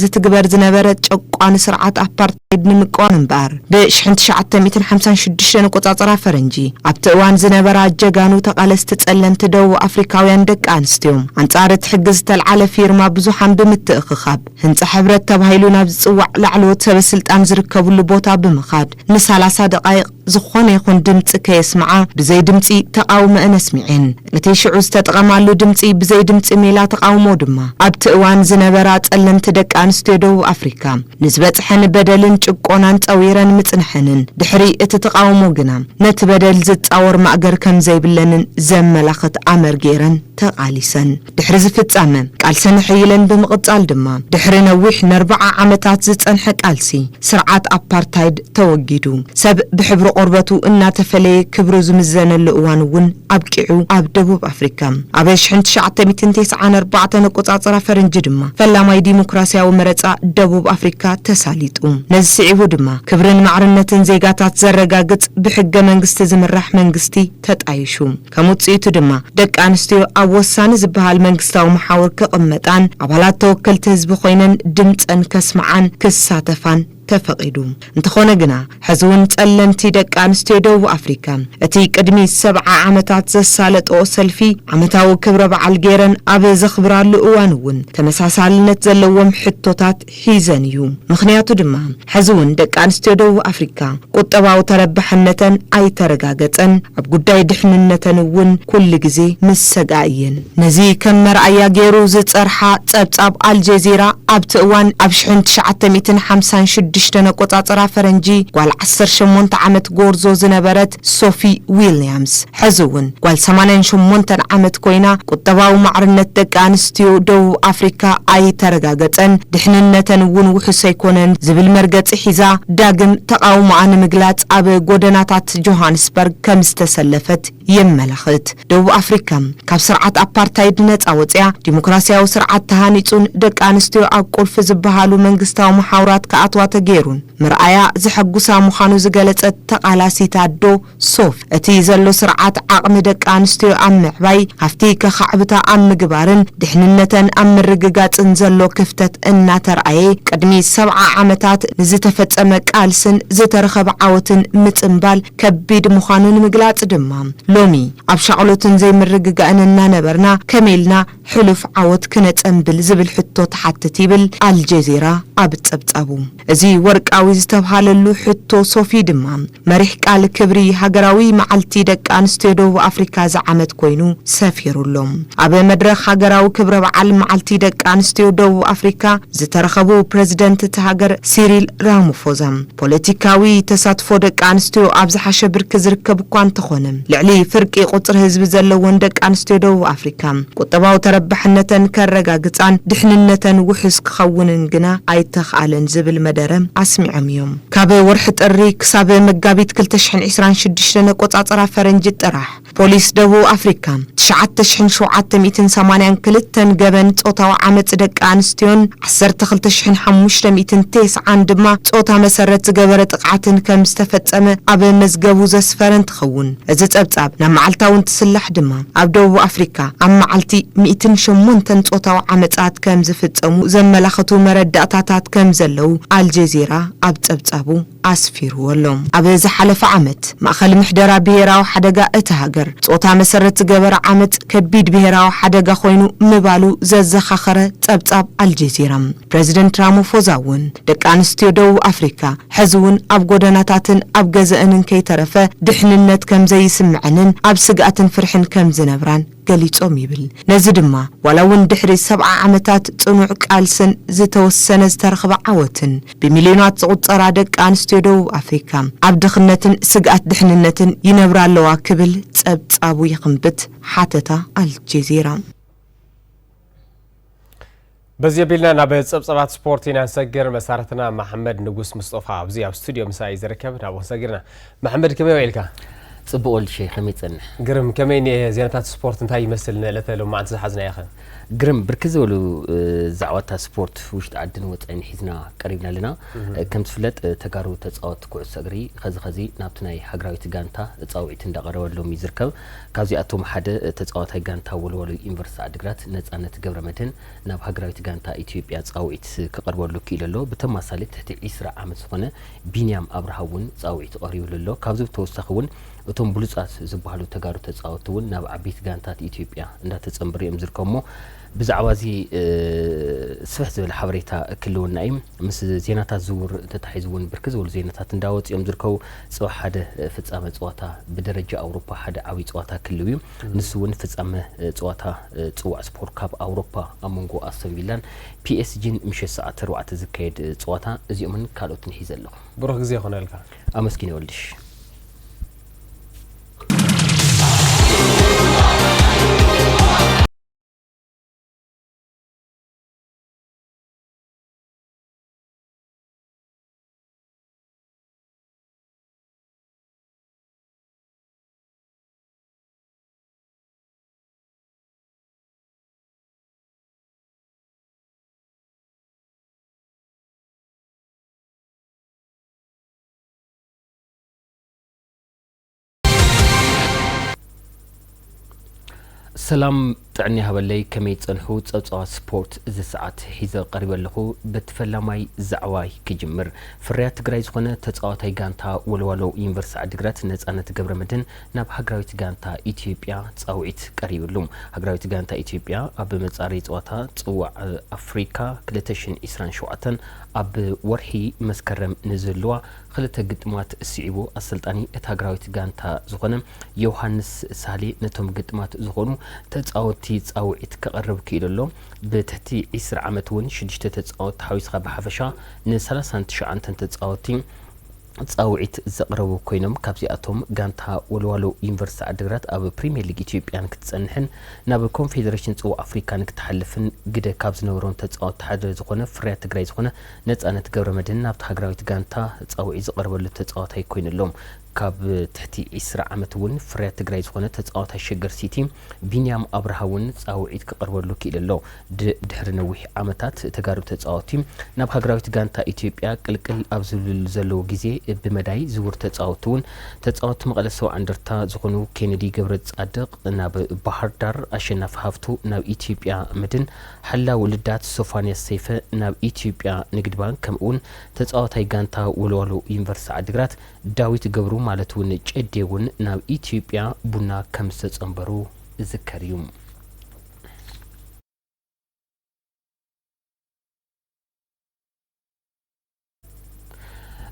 ዝትግበር ዝነበረ ጨቋን ስርዓት ኣፓርታይድ ንምቋም እምበር ብ1956 ቆጻጽራ ፈረንጂ ኣብቲ እዋን ዝነበራ ጀጋኑ ተቃለስቲ ጸለምቲ ደቡብ ኣፍሪካውያን ደቂ ኣንስትዮ አንጻር እቲ ሕጊ ዝተልዓለ ፊርማ ብዙሓን ብምትእኽኻብ ህንጻ ሕብረት ተባሂሉ ናብ ዝጽዋዕ ላዕለዎት ሰበስልጣን ዝርከብሉ ቦታ ብምኻድ ን30 ደቃይቕ ዝኾነ ይኹን ድምፂ ከየስምዓ ብዘይ ድምፂ ተቃውሞአን ኣስሚዐን እቲ ሽዑ ዝተጠቐማሉ ድምፂ ብዘይ ድምፂ ሜላ ተቃውሞ ድማ ኣብቲ እዋን ዝነበራ ጸለምቲ ደቂ ኣንስትዮ ደቡብ ኣፍሪካ ንዝበጽሐን በደልን ጭቆናን ጸዊረን ምጽንሐንን ድሕሪ እቲ ተቃውሞ ግና ነቲ በደል ዝጻወር ማእገር ከም ዘይብለንን ዘመላኽት ኣመር ገይረን ተቃሊሰን ድሕሪ ዝፍጻመ ቃልሰን ሕይለን ብምቕጻል ድማ ድሕሪ ነዊሕ ን40 ዓመታት ዝጸንሐ ቃልሲ ስርዓት ኣፓርታይድ ተወጊዱ ሰብ ብሕብሪ ቆርበቱ እናተፈለየ ክብሩ ዝምዘነሉ እዋን እውን ኣብቂዑ ኣብ ደቡብ ኣፍሪካ ኣብ 1994 ቆጻጽራ ፈረንጂ ድማ ፈላማይ ዲሞክራሲያዊ መረጻ ደቡብ ኣፍሪካ ተሳሊጡ ነዚ ስዒቡ ድማ ክብርን ማዕርነትን ዜጋታት ዘረጋግጽ ብሕገ መንግስቲ ዝምራሕ መንግስቲ ተጣይሹ ከም ውጽኢቱ ድማ ደቂ ኣንስትዮ ኣብ ወሳኒ ዝበሃል መንግስታዊ መሓውር ክቕመጣን ኣባላት ተወከልቲ ህዝቢ ኮይነን ድምፀን ከስማዓን ክሳተፋን ተፈቂዱ እንተኾነ ግና ሕዝውን ጸለምቲ ደቂ ኣንስትዮ ደቡብ ኣፍሪካ እቲ ቅድሚ 70 ዓመታት ዘሳለጦ ሰልፊ ዓመታዊ ክብረ በዓል ገይረን ኣብ ዘኽብራሉ እዋን እውን ተመሳሳልነት ዘለዎም ሕቶታት ሒዘን እዩ ምኽንያቱ ድማ ሕዝውን ደቂ ኣንስትዮ ደቡብ ኣፍሪካ ቁጠባዊ ተረባሕነተን ኣይተረጋገጸን ኣብ ጉዳይ ድሕንነተን እውን ኩሉ ግዜ ምሰጋእየን ነዚ ከም መርኣያ ገይሩ ዝጸርሓ ጸብጻብ አልጀዚራ ኣብቲ እዋን ኣብ 1956 2006 ነቆጻጽራ ፈረንጂ ጓል 18 ዓመት ጎርዞ ዝነበረት ሶፊ ዊሊያምስ ሕዝውን ጓል 88 ዓመት ኮይና ቁጠባዊ ማዕርነት ደቂ ኣንስትዮ ደቡብ ኣፍሪካ ኣይተረጋገፀን ድሕንነተን እውን ውሑስ ኣይኮነን ዝብል መርገፂ ሒዛ ዳግም ተቃውሞኣ ንምግላጽ ኣብ ጎደናታት ጆሃንስበርግ ከም ዝተሰለፈት የመላኽት። ደቡብ ኣፍሪካ ካብ ስርዓት ኣፓርታይድ ነፃ ወፅያ ዲሞክራሲያዊ ስርዓት ተሃኒጹን ደቂ ኣንስትዮ ኣብ ቁልፊ ዝበሃሉ መንግስታዊ መሓውራት ከኣትዋ ተገይሩን ምርኣያ ዝሐጉሳ ምዃኑ ዝገለጸት ተቃላሲት ኣዶ ሶፍ እቲ ዘሎ ስርዓት ዓቕሚ ደቂ ኣንስትዮ ኣብ ምዕባይ ሃፍቲ ከኻዕብታ ኣብ ምግባርን ድሕንነተን ኣብ ምርግጋጽን ዘሎ ክፍተት እናተርኣየ ቅድሚ 70 ዓመታት ንዝተፈጸመ ቃልስን ዝተረኸበ ዓወትን ምጽምባል ከቢድ ምዃኑ ንምግላጽ ድማ ሎሚ ኣብ ሻቅሎትን ዘይምርግጋእን እናነበርና ከመይልና ሕሉፍ ዓወት ክነጸምብል ዝብል ሕቶ ተሓትት ይብል አልጀዚራ ኣብ ጸብጻቡ እዚ ወርቃዊ ዝተብሃለሉ ሕቶ ሶፊ ድማ መሪሕ ቃል ክብሪ ሃገራዊ መዓልቲ ደቂ ኣንስትዮ ደቡብ ኣፍሪካ ዝዓመት ኮይኑ ሰፊሩሎም ኣብ መድረኽ ሃገራዊ ክብረ በዓል መዓልቲ ደቂ ኣንስትዮ ደቡብ ኣፍሪካ ዝተረኸቡ ፕሬዝደንት ሃገር ሲሪል ራማፎዛ ፖለቲካዊ ተሳትፎ ደቂ ኣንስትዮ ኣብ ዝሓሸ ብርኪ ዝርከብ እኳ እንተኾነ ልዕሊ ፍርቂ ቁጥሪ ህዝቢ ዘለዎን ደቂ ኣንስትዮ ደቡብ ኣፍሪካ ቁጠባዊ ተረባሕነተን ከረጋግጻን ድሕንነተን ውሕስ ክኸውንን ግና ኣይተኽኣለን ዝብል መደረ ኣስሚዖም እዮም። ካብ ወርሒ ጥሪ ክሳብ መጋቢት 2026 ነቆጻጽራ ፈረንጂ ጥራሕ ፖሊስ ደቡብ ኣፍሪካ 9782 ገበን ጾታዊ ዓመጽ ደቂ ኣንስትዮን 12590 ድማ ጾታ መሰረት ዝገበረ ጥቃዕትን ከም ዝተፈጸመ ኣብ መዝገቡ ዘስፈረን ትኸውን። እዚ ጸብጻብ ናብ መዓልታውን ትስላሕ ድማ ኣብ ደቡብ ኣፍሪካ ኣብ መዓልቲ 108 ጾታዊ ዓመጻት ከም ዝፍጸሙ ዘመላኽቱ መረዳእታታት ከም ዘለው አልጀዚራ ኣብ ጸብጻቡ ኣስፊሩሎም። ኣብ ዝሓለፈ ዓመት ማእኸል ምሕደራ ብሄራዊ ሓደጋ እቲ ሃገር ጾታ መሰረት ዝገበረ ዓመጽ ከቢድ ብሄራዊ ሓደጋ ኮይኑ ምባሉ ዘዘኻኸረ ጸብጻብ አልጀዚራ ፕሬዝደንት ራማፎዛ እውን ደቂ ኣንስትዮ ደቡብ ኣፍሪካ ሕዝውን ኣብ ጎደናታትን ኣብ ገዛእንን ከይተረፈ ድሕንነት ከም ዘይስምዐንን ኣብ ስጋኣትን ፍርሕን ከም ዝነብራን ገሊጾም ይብል። ነዚ ድማ ዋላ እውን ድሕሪ 70 ዓመታት ጽኑዕ ቃልስን ዝተወሰነ ዝተረኸበ ዓወትን ብሚልዮናት ዝቁጸራ ደቂ ኣንስትዮ ደቡብ ኣፍሪካ ኣብ ድኽነትን ስጋኣት ድሕንነትን ይነብራ ኣለዋ ክብል ጸብጻቡ ይኽንብት ሓተታ አልጀዚራ። በዚ የቢልና ናብ ጸብጻባት ስፖርት ኢና ንሰግር መሳረትና መሐመድ ንጉስ ሙስጠፋ ኣብዚ ኣብ ስቱዲዮ ምሳይ ዝርከብ ናብ ሰግርና መሐመድ ከመይ ኢልካ ጽቡቅ ልሽይ ከመይ ጽንሕ ግርም ከመይ ዜናታት ስፖርት እንታይ ይመስል ነለተሉ ማዕንተ ዝሓዝና ያኸ ግርም ብርክ ዝበሉ ዛዕዋታት ስፖርት ውሽጢ ዓድን ወፃኢን ሒዝና ቀሪብና ኣለና ከም ትፍለጥ ተጋሩ ተጻወት ኩዕሶ እግሪ ኸዚ ናብቲ ናይ ሃገራዊት ጋንታ ጻውዒት እንዳቀረበሎም ይዝርከብ ካብዚኣቶም ሓደ ተጻዋታይ ጋንታ ወልወሎ ዩኒቨርሲቲ ዓዲግራት ነጻነት ገብረመድህን ናብ ሃገራዊት ጋንታ ኢትዮጵያ ጻውዒት ክቀርበሉ ክኢለሎ ብተማሳሌት ትሕቲ 20 ዓመት ዝኾነ ቢንያም ኣብርሃ እውን ጻውዒት ቀሪቡሉ ኣሎ ካብዚ ተወሳኺ እውን እቶም ብሉጻት ዝበሃሉ ተጋሩ ተጻወቱ እውን ናብ ዓበይቲ ጋንታት ኢትዮጵያ እንዳተጸምበሩ እዮም ዝርከቡ ብዛዕባ እዚ ስፍሕ ዝበለ ሓበሬታ ክልውና እዩ ምስ ዜናታት ዝውር ተታሒዙ እውን ብርክ ዝበሉ ዜናታት እንዳወፅኦም ዝርከቡ ጽባሕ ሓደ ፍጻመ ፀዋታ ብደረጃ ኣውሮፓ ሓደ ዓብዪ ፀዋታ ክልው እዩ ንሱ እውን ፍጻመ ፀዋታ ጽዋዕ ስፖርት ካብ ኣውሮፓ ኣብ መንጎ ኣስቶን ቪላን ፒኤስጂን ምሽት ሰዓት 4 ዝካየድ ፀዋታ እዚኦምን ካልኦትን ሒዘ ኣለኹ ብሩህ ግዜ ይኹነልካ ኣመስኪነ ወልድሽ سلام طعني هبلي كمي تصنحو تصوصات سبورت إذا ساعات حيزة قريبا لخو بتفلماي زعواي كجمر فريات تقراي زخونة تصواتاي غانتا ولوالو ينفرس عدقرات ناس أنا تقبر مدن ناب هقراويت غانتا إثيوبيا تصوعيت قريبا لهم هقراويت غانتا إثيوبيا أب متصاري تصواتا تصوع أفريكا كلتشن إسران شوعتن أب ورحي مسكرم نزلوا خلت قدمات السعيبو السلطاني اتهاقراويت غانتا زخونة يوحانس سالي نتوم قدمات زخونو تتصاوت نابتي تصاوعت كقرب كيلو بتحتي 10 عامات ون 6 تتصاوت حويسها بحفشة ن 39 تتصاوتين تصاوعت زقربو كوينم كابزياتهم غانتا ولوالو يونيفرسيتي عدغرات اب بريمير ليج ኢትዮጵያ ንክትጸንሕን ናብ ኮንፌደሬሽን ጽዋ አፍሪካ ንክትሐልፍን ግደ ካብዝ ነውሮን ተጻወት ሓደ ዝኾነ ፍርያት ትግራይ ዝኾነ ነጻነት ገብረመድህን ናብ ተሃግራዊት ጋንታ ጻውዒ ዝቀርበሉ ተጻወት ኣይኮይንሎም ካብ ትሕቲ 10 ዓመት ውን ፍርያት ትግራይ ዝኾነ ተጻወት ሸገር ሲቲ ቢንያም አብርሃውን ጻውዒት ከቀርበሉ ኪለሎ ድሕሪ ነዊሕ ዓመታት ተጋሩ ተጻወቲ ናብ ሃገራዊት ጋንታ ኢትዮጵያ ቅልቅል ኣብዝብል ዘሎ ግዜ بمداي زور تتصاوتون تتصاوت مقلسو عندرتا زخونو كينيدي قبرت صادق ناب بحر دار أشناف هافتو ناب إثيوبيا مدن حلا ولدات سوفانيا السيفة ناب إثيوبيا نقد بانك كمون تتصاوت هاي غانتا ولوالو يونيفرسيتي عدغرات داويت قبرو مالتون جديون ناب إثيوبيا بنا كمسس أمبرو ذكريوم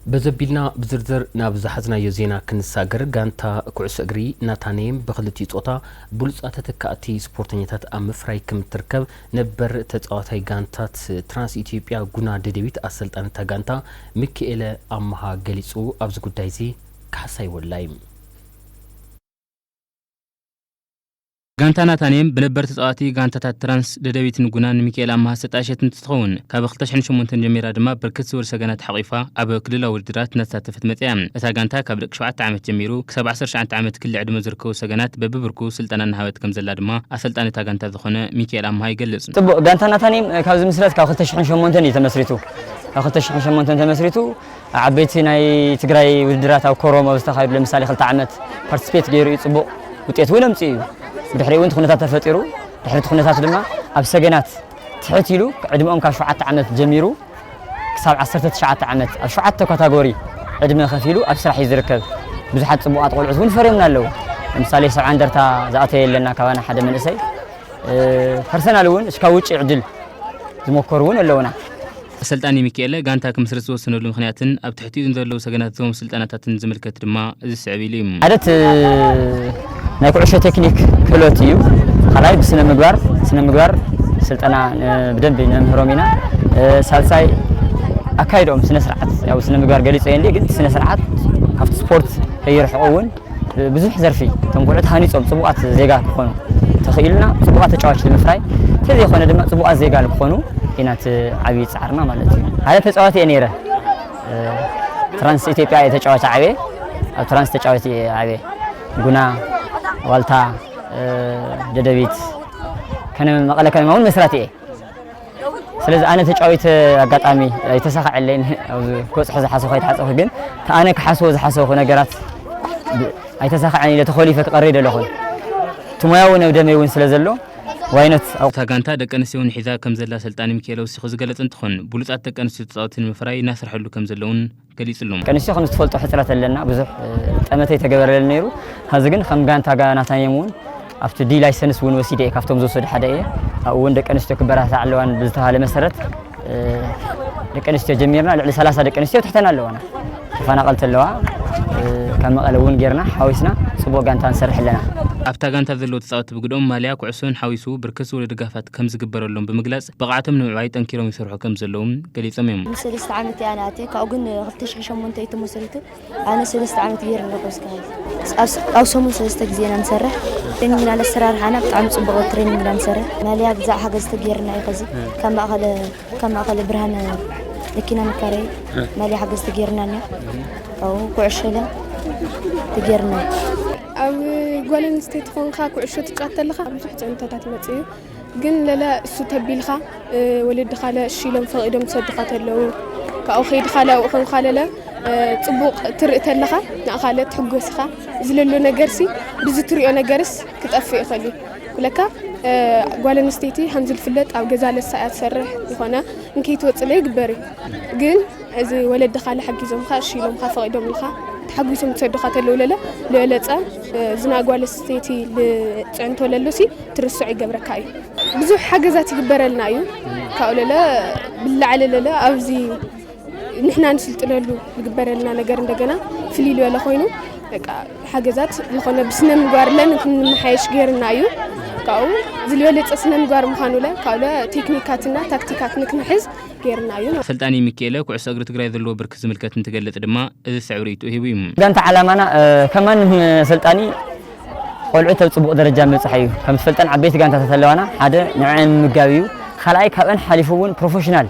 بزبيلنا بزرزر نابز حزنا يزينا كنساقر غانتا كعس اقري ناتانيم بخلتي توتا بولصات تكاتي سبورتنيتات ام فراي كم تركب نبر تصاوتاي غانتات ترانس اثيوبيا غونا ددبيت اسلطانتا غانتا ميكائيل امها غليصو ابز غدايزي كحساي ولايم غانتا ناتانيم بنبر تصاوتي غانتات ترانس ددبيتن غونان ميكائيل امها ستاشتن تتخون كاب 2008 جميرا دما بركت سور سغنات حقيفه اب كللا ولدرات نتاتفت متيام اتا غانتا كاب 7 عامت جميرو 17 عامت كل عدم زركو سغنات بببركو سلطانا نهاوت كم زلا دما اسلطان تا غانتا زخونه ميكائيل امها يغلص طب غانتا ناتانيم كاب زمسرات كاب 2008 يتمسرتو 2008 تمسرتو عبيتي ناي تግራይ ولدرات او كوروما بستخايد لمثالي 2 عامت بارتيسيبيت غيرو يصبو وطيت ولمصي بحري وانت خناتات تفطيرو دحرت خناتات دما اب سجنات تحتيلو عدمهم كان 7 عامت جميرو كساب 19 عامت اب 7 كاتيجوري عدم خفيلو اب سرح يزركب بزحات صبوات قلعت ون فريمنا له مثالي 7 درتا زاتي لنا كوانا حدا من اسي بيرسونال ون اسكا وጭ عدل زمكرون لونا سلطاني ميكائيل غانتا كمسرت وسنلو مخنياتن اب تحتيو زلو سجنات زوم سلطاناتن زملكت دما زسعبيليم عدت نايكوعشة تكنيك كلوتيو خلاي بسنة مقبار سلطنا بدن بين مهرومينا سالساي أكايدهم سنة سرعات أو سنة مقبار قليل عندي قلت سنة سرعات كافت سبورت يرحقون بزح زرفي تنقولت هاني صبوات زيجا كخونو تخيلنا صبوات تجاوش المفراي كذي خونه دم صبوات زيجا كخونو هنات عبيد سعرنا مالتي هذا تجاوتي أنيرة ترانس إثيوبيا تجاوت عبي أو ترانس تجاوت عبي قنا والتا ددبيت كان مقاله كان مون مسراتي سلاذ انا تጫويت اغاطامي يتسخع علين او كوصح زحاسو خيت حصو ግን انا كحاسو زحاسو ነገራት አይተሳخعني ለተخوليفه قريده لخون تمايو ነው ደሜውን ስለዘሎ ዋይነት አውታ ጋንታ ደቀንሲውን ሒዛ ከም ዘላ ሰልጣን ሚካኤል ወሲኹ ዝገለጽ እንትኾን ቡሉጻት ደቀንሲ ተጻውትን መፍራይ ናስርሐሉ ከም ዘለውን ገሊጽሎም ቀንሲ ከም ዝተፈልጦ ሕጽረት ኣለና ብዙሕ ጠመተይ ተገበረለ ነይሩ ሀዚ ግን ከም ጋንታ ጋናታየሙን ኣብቲ ዲ ላይሰንስ ውን ወሲደ ካብቶም ዝወሰደ ሓደ እየ ኣብኡ ውን ደቀንስትዮ ክበራታ ኣለዋን ብዝተባሃለ መሰረት ደቀንስትዮ ጀሚርና ልዕሊ 30 ደቀንስትዮ ትሕተና ኣለዋና ተፈናቀልት ኣለዋ ከም መቐለ ውን ጌርና ሓዊስና ጽቡቕ ጋንታ ንሰርሕ ኣለና ኣብታ ጋንታ ዘሎ ተጻወት ብግዶም ማልያ ኩዕሶን ሓዊሱ ብርክስ ወለ ድጋፋት ከም ዝግበረሎም ብምግላጽ ብቕዓቶም ንምዕባይ ጠንኪሮም ይሰርሑ ከም ዘለዎም ገሊጾም እዮም 3 ዓመት ያናቴ ካብግን 2008 የተመሰረተ ኣነ 3 ዓመት ጌርና ቆስካል ኣብ ሰሙን 3 ግዜ ኢና ንሰርሕ ትሬኒንግ ና ለሰራርሓና ብጣዕሚ ጽቡቕ ትሬኒንግ ና ንሰርሕ ማልያ ግዛዕ ሓገዝ ተጌርና ይኸዚ ከም ማእኸለ ብርሃን ለኪና መካሪ ማልያ ሓገዝ ተጌርና ኣው ኩዕሾለ ተጌርና ኣብ ጓለን ስቴት ኾንካ ኩዕሾ ትጫወተልኻ ብዙሕ ፀንተታት መጽዩ ግን ለለ እሱ ተቢልኻ ወለድኻ ለሺሎም ፈቂዶም ሰድኻ ተለው ካብኡ ኸይድኻ ለኡ ኾንካ ለለ ጽቡቕ ትርእተ ኣለኻ ንኣኻ ለትሕጎስኻ ዝለሎ ነገርሲ ብዝትሪኦ ነገርስ ክጠፍእ ይኽእል ኩለካ ጓለን ስቴት ሃምዚ ዝፍለጥ ኣብ ገዛ ለሳያ ትሰርሕ ይኾነ እንከይትወፅለ ይግበር ግን እዚ ወለድኻ ለሓጊዞምካ ሺሎምካ ፈቂዶምልኻ تحقيسهم تصدقوا تلولله للأ زناقوال استيتي لعنتو للوسي ترسعي قبركاي بزوح حاجة ذات يقبرلنا أيو كأولا بالله على لا أوزي نحنا نسلت له يقبرلنا نجارن دجنا في الليل ولا خوينو حاجة ذات لخونا بسنا مقارلة نكون محيش غيرنا أيو كاو زلولة أصلا نقار مخانولا كاولا تكنيكاتنا تكتيكات نكنحز غيرنا يوم سلطاني ميكيلا كوعس أجر تقرأ ذلوا بركز ملكات نتقلت دما إذا سعوريتو هيويم كانت علامنا كمان سلطاني قلعت وصبغ درجة من صحيح كم سلطان عبيت كانت تتلوانا هذا نعم مجاويو خلاي كمان حليفون بروفيشنال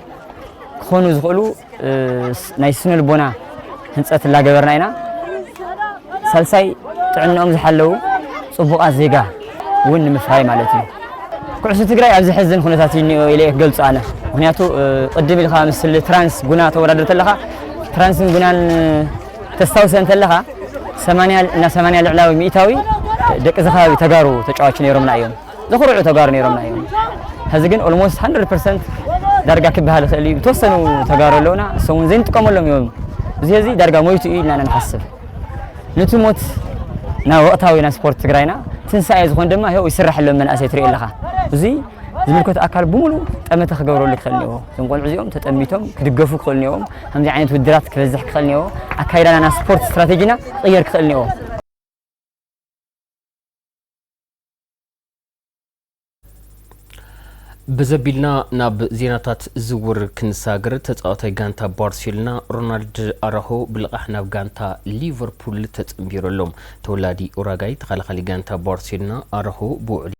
خونو زغلو نايسن البنا هنصات لا جبرناينا سلساي طعنهم زحلو صبغ زيغا ون مفراي مالتي كعس تግራይ ኣብዚ ሕዝን ኩነታት ኢለ ገልጽ ኣነ ምክንያቱ ቅድም ኢልካ ምስሊ ትራንስ ጉና ተወዳደር ተለኻ ትራንስን ጉናን ተስታውሰን ተለኻ 80 እና 80 ልዕላዊ ሚእታዊ ደቂ ዘኻቢ ተጋሩ ተጫዋች ነይሮምና እዮም ዝኽርዑ ተጋሩ ነይሮምና እዮም ሕዚ ግን ኦልሞስት 100% ዳርጋ ክበሃል ክእል እዩ ተወሰኑ ተጋሩ ኣለውና ሰውን ዘይንጥቀመሎም እዮም እዚ ዳርጋ ሞይቱ ኢልና ንሓስብ ነቲ ሞት ና ወቅታዊ ና ስፖርት ትግራይና ትንሳኤ ዝኮን ድማ ይኸው ይስራሕሎም መንእሰይ ትርኢ ኣለኻ እዚ ዝምልከት ኣካል ብሙሉ ጠመተ ክገብረሉ ይኽእል ነይዎ እዞም ቆልዑ እዚኦም ተጠሚቶም ክድገፉ ክኽእል ነይዎም ከምዚ ዓይነት ውድራት ክበዝሕ ክኽእል ነይዎ ኣካይዳና ና ስፖርት ስትራቴጂና ቅየር ክኽእል ነይዎ بزبيلنا ناب زيناتات زور كنساغر تتعاطي غانتا بارسيلونا رونالد أراهو بلقاح ناب غانتا ليفربول تتنبيرو لهم تولادي أوراغاي تخلق غانتا بارسيلونا أراهو بوعلي